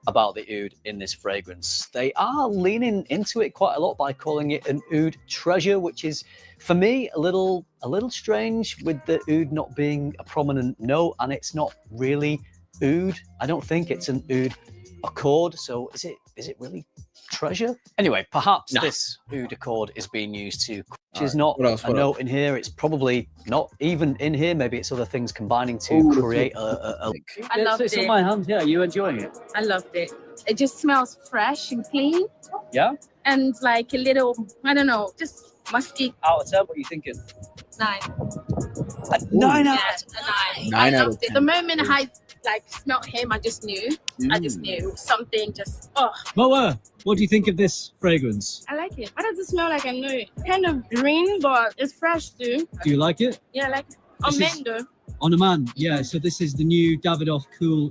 about the oud in this fragrance. They are leaning into it quite a lot by calling it an oud treasure, which is, for me, a little strange, with the oud not being a prominent note, and it's not really oud. I don't think it's an oud accord. So is it really treasure? Anyway, perhaps this oud accord is being used to, which is not a note in here. It's probably not even in here. Maybe it's other things combining to create a I loved it. It's on my hands. Yeah, you enjoying it? I loved it. It just smells fresh and clean. Yeah. And like a little, I don't know, just musky. Out of 10, what are you thinking? 9. A 9 out Yeah, of 9. 9 I out loved of it. 10. The moment I smelled him, I just knew. I just knew something. Just Moa, what do you think of this fragrance? I like it. Why does it smell like I know it? Kind of green, but it's fresh too. Do you like it? Yeah, I like it. This is- Amendo. On demand, yeah. So this is the new Davidoff Cool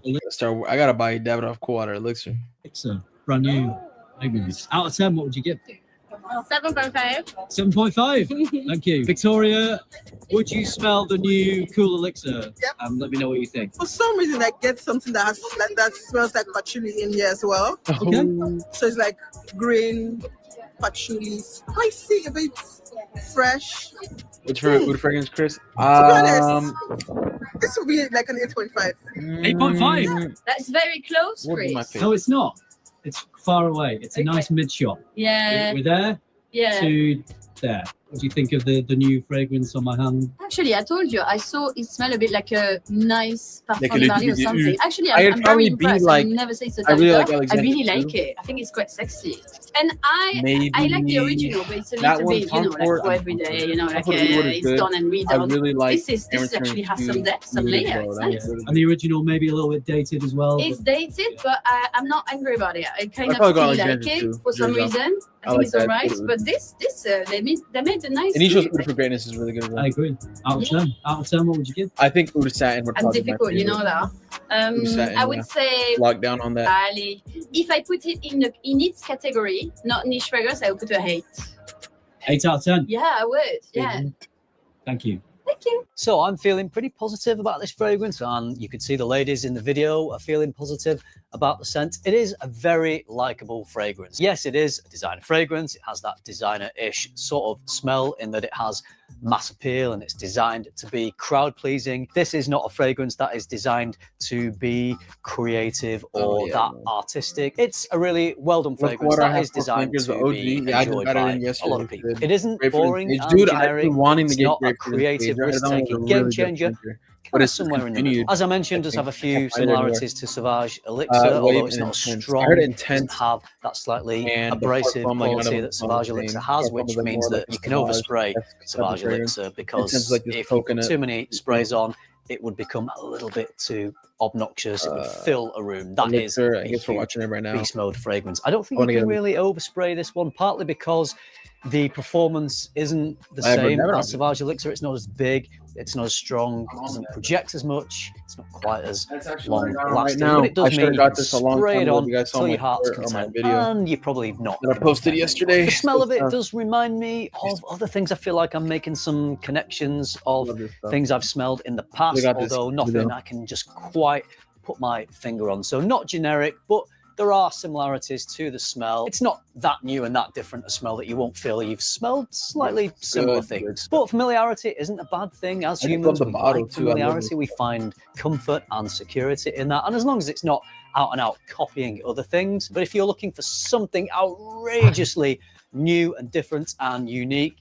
I gotta buy Davidoff Cool Water Elixir. Elixir, brand new fragrance. Out of 10, what would you give? 7.5. 7.5. Thank you. Victoria, would you smell the new Cool Elixir? Yep. Let me know what you think. For some reason, I get something that has that smells like patchouli in here as well. Okay. So it's like green patchouli, spicy, a bit fresh. What's your favorite fragrance, Chris? To be honest, this would be like an 8.5. 8.5. That's very close, What would be my Chris. favorite? No, it's not. It's far away. It's a nice mid shot. Yeah. We're there Yeah. to there. What do you think of the new fragrance on my hand? Actually, I told you, I saw it smell a bit like a nice Like parfum a Paris or little something. bit- Actually, I'd I'm probably very be impressed. like- I never say so. I really like I Alexander really too. like it. I think it's quite sexy. And I Maybe like the original, but it's a that little one, bit, Tom like Ford, for every day, like Tom Ford Woodward is it's good. done and I redone. really like. This actually has some depth, some really layers. well. That Nice. was really And the original maybe a little bit dated as well. It's dated, but I'm not angry about it. I kind I of probably still got like Alexander it too, for some Georgia. reason. I I think like it's that alright, too. but this they made a nice. Initial food. Food for Greatness is really good as well. I agree. Out of 10. Out of 10, what would you give? I think Oud Satin would I'm probably be my difficult, you know favorite. that. Oud Satin, I would yeah. say Lock down on that. Ali. If I put it in its category, not niche fragrance, I would put a 8. 8 out of 10. Yeah, I would. Yeah. Thank you. Thank you. So I'm feeling pretty positive about this fragrance, and you can see the ladies in the video are feeling positive about the scent. It is a very likable fragrance. Yes, it is a designer fragrance. It has that designer-ish sort of smell in that it has mass appeal and it's designed to be crowd pleasing. This is not a fragrance that is designed to be creative or that artistic. It's a really well done fragrance that is designed to be enjoyed by a lot of people. It isn't boring and Dude, I've generic. been wanting to It's get not a grapefruit in creative, Fraser. I thought it was a risk-taking really game good changer. flavor. But it's somewhere in the middle. As I mentioned, does have a few similarities to Sauvage Elixir, although it's not strong. I heard It intense. doesn't have that slightly And the abrasive parfum, like, quality another that Sauvage thing. Elixir has, Parfum which is, like, means more that like you can Sauvage. overspray That's the type of Sauvage fragrance. Elixir It because sounds like this if you put coconut. too many sprays on, it would become a little bit too obnoxious. It would fill a room. That is Elixir, a I guess we're huge watching it right now. beast mode fragrance. I don't think I you wanna can get a- really overspray this one, partly because The performance isn't the I have same never as done Sauvage Elixir. It's not as big. It's not as strong. It doesn't project as much. It's not quite as long lasting. now. But it does I mean should've you got can this a long spray time it ago. on You guys saw till my your heart's shirt or my content. video And you're probably not that I gonna be posted offended. yesterday. The smell of it Stuff. does remind me of other things. I feel like I'm making some connections of Love this stuff. things I've smelled in the past, got this although nothing video. I can just quite put my finger on. So not generic, but there are similarities to the smell. It's not that new and that different a smell that you won't feel you've smelled slightly similar Good, things. But familiarity isn't a bad thing. As I just humans, love the we bottle, like too. I love familiarity. it. We find comfort and security in that. And as long as it's not out and out copying other things. But if you're looking for something outrageously new and different and unique,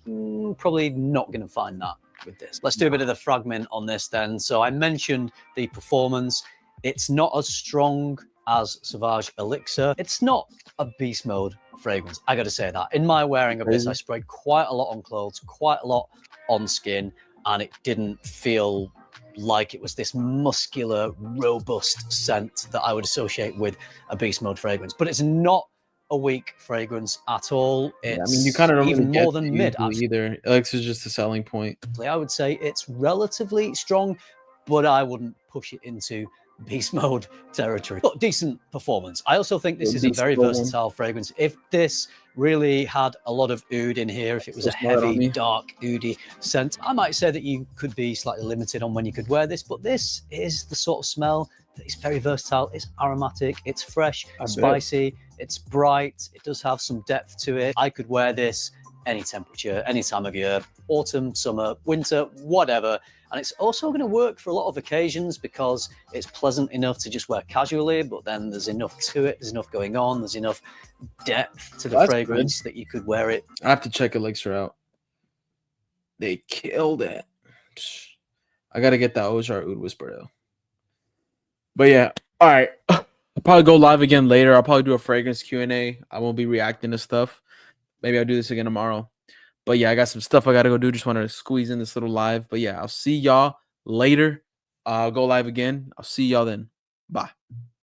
probably not going to find that with this. Let's do a bit of the fragment on this then. So I mentioned the performance. It's not as strong as Sauvage Elixir. It's not a beast mode fragrance. I got to say that. In my wearing of this, I sprayed quite a lot on clothes, quite a lot on skin, and it didn't feel like it was this muscular, robust scent that I would associate with a beast mode fragrance. But it's not a weak fragrance at all. It's I mean, you kind of don't even really more get than to mid. usually either. Elixir is just a selling point. I would say it's relatively strong, but I wouldn't push it into beast mode territory. But decent performance. I also think this is a very versatile fragrance. If this really had a lot of oud in here, if it was a heavy, dark, oudy scent, I might say that you could be slightly limited on when you could wear this, but this is the sort of smell that is very versatile. It's aromatic, it's fresh, spicy, it's bright, it does have some depth to it. I could wear this any temperature, any time of year, autumn, summer, winter, whatever. And it's also going to work for a lot of occasions because it's pleasant enough to just wear casually, but then there's enough to it, there's enough going on, there's enough depth to the fragrance that you could wear it. I have to check Elixir out. They killed it. I got to get that Ozar Oud Whisper though. But yeah, all right. I'll probably go live again later. I'll probably do a fragrance Q&A. I won't be reacting to stuff. Maybe I'll do this again tomorrow. But yeah, I got some stuff I got to go do. Just wanted to squeeze in this little live. But yeah, I'll see y'all later. I'll go live again. I'll see y'all then. Bye.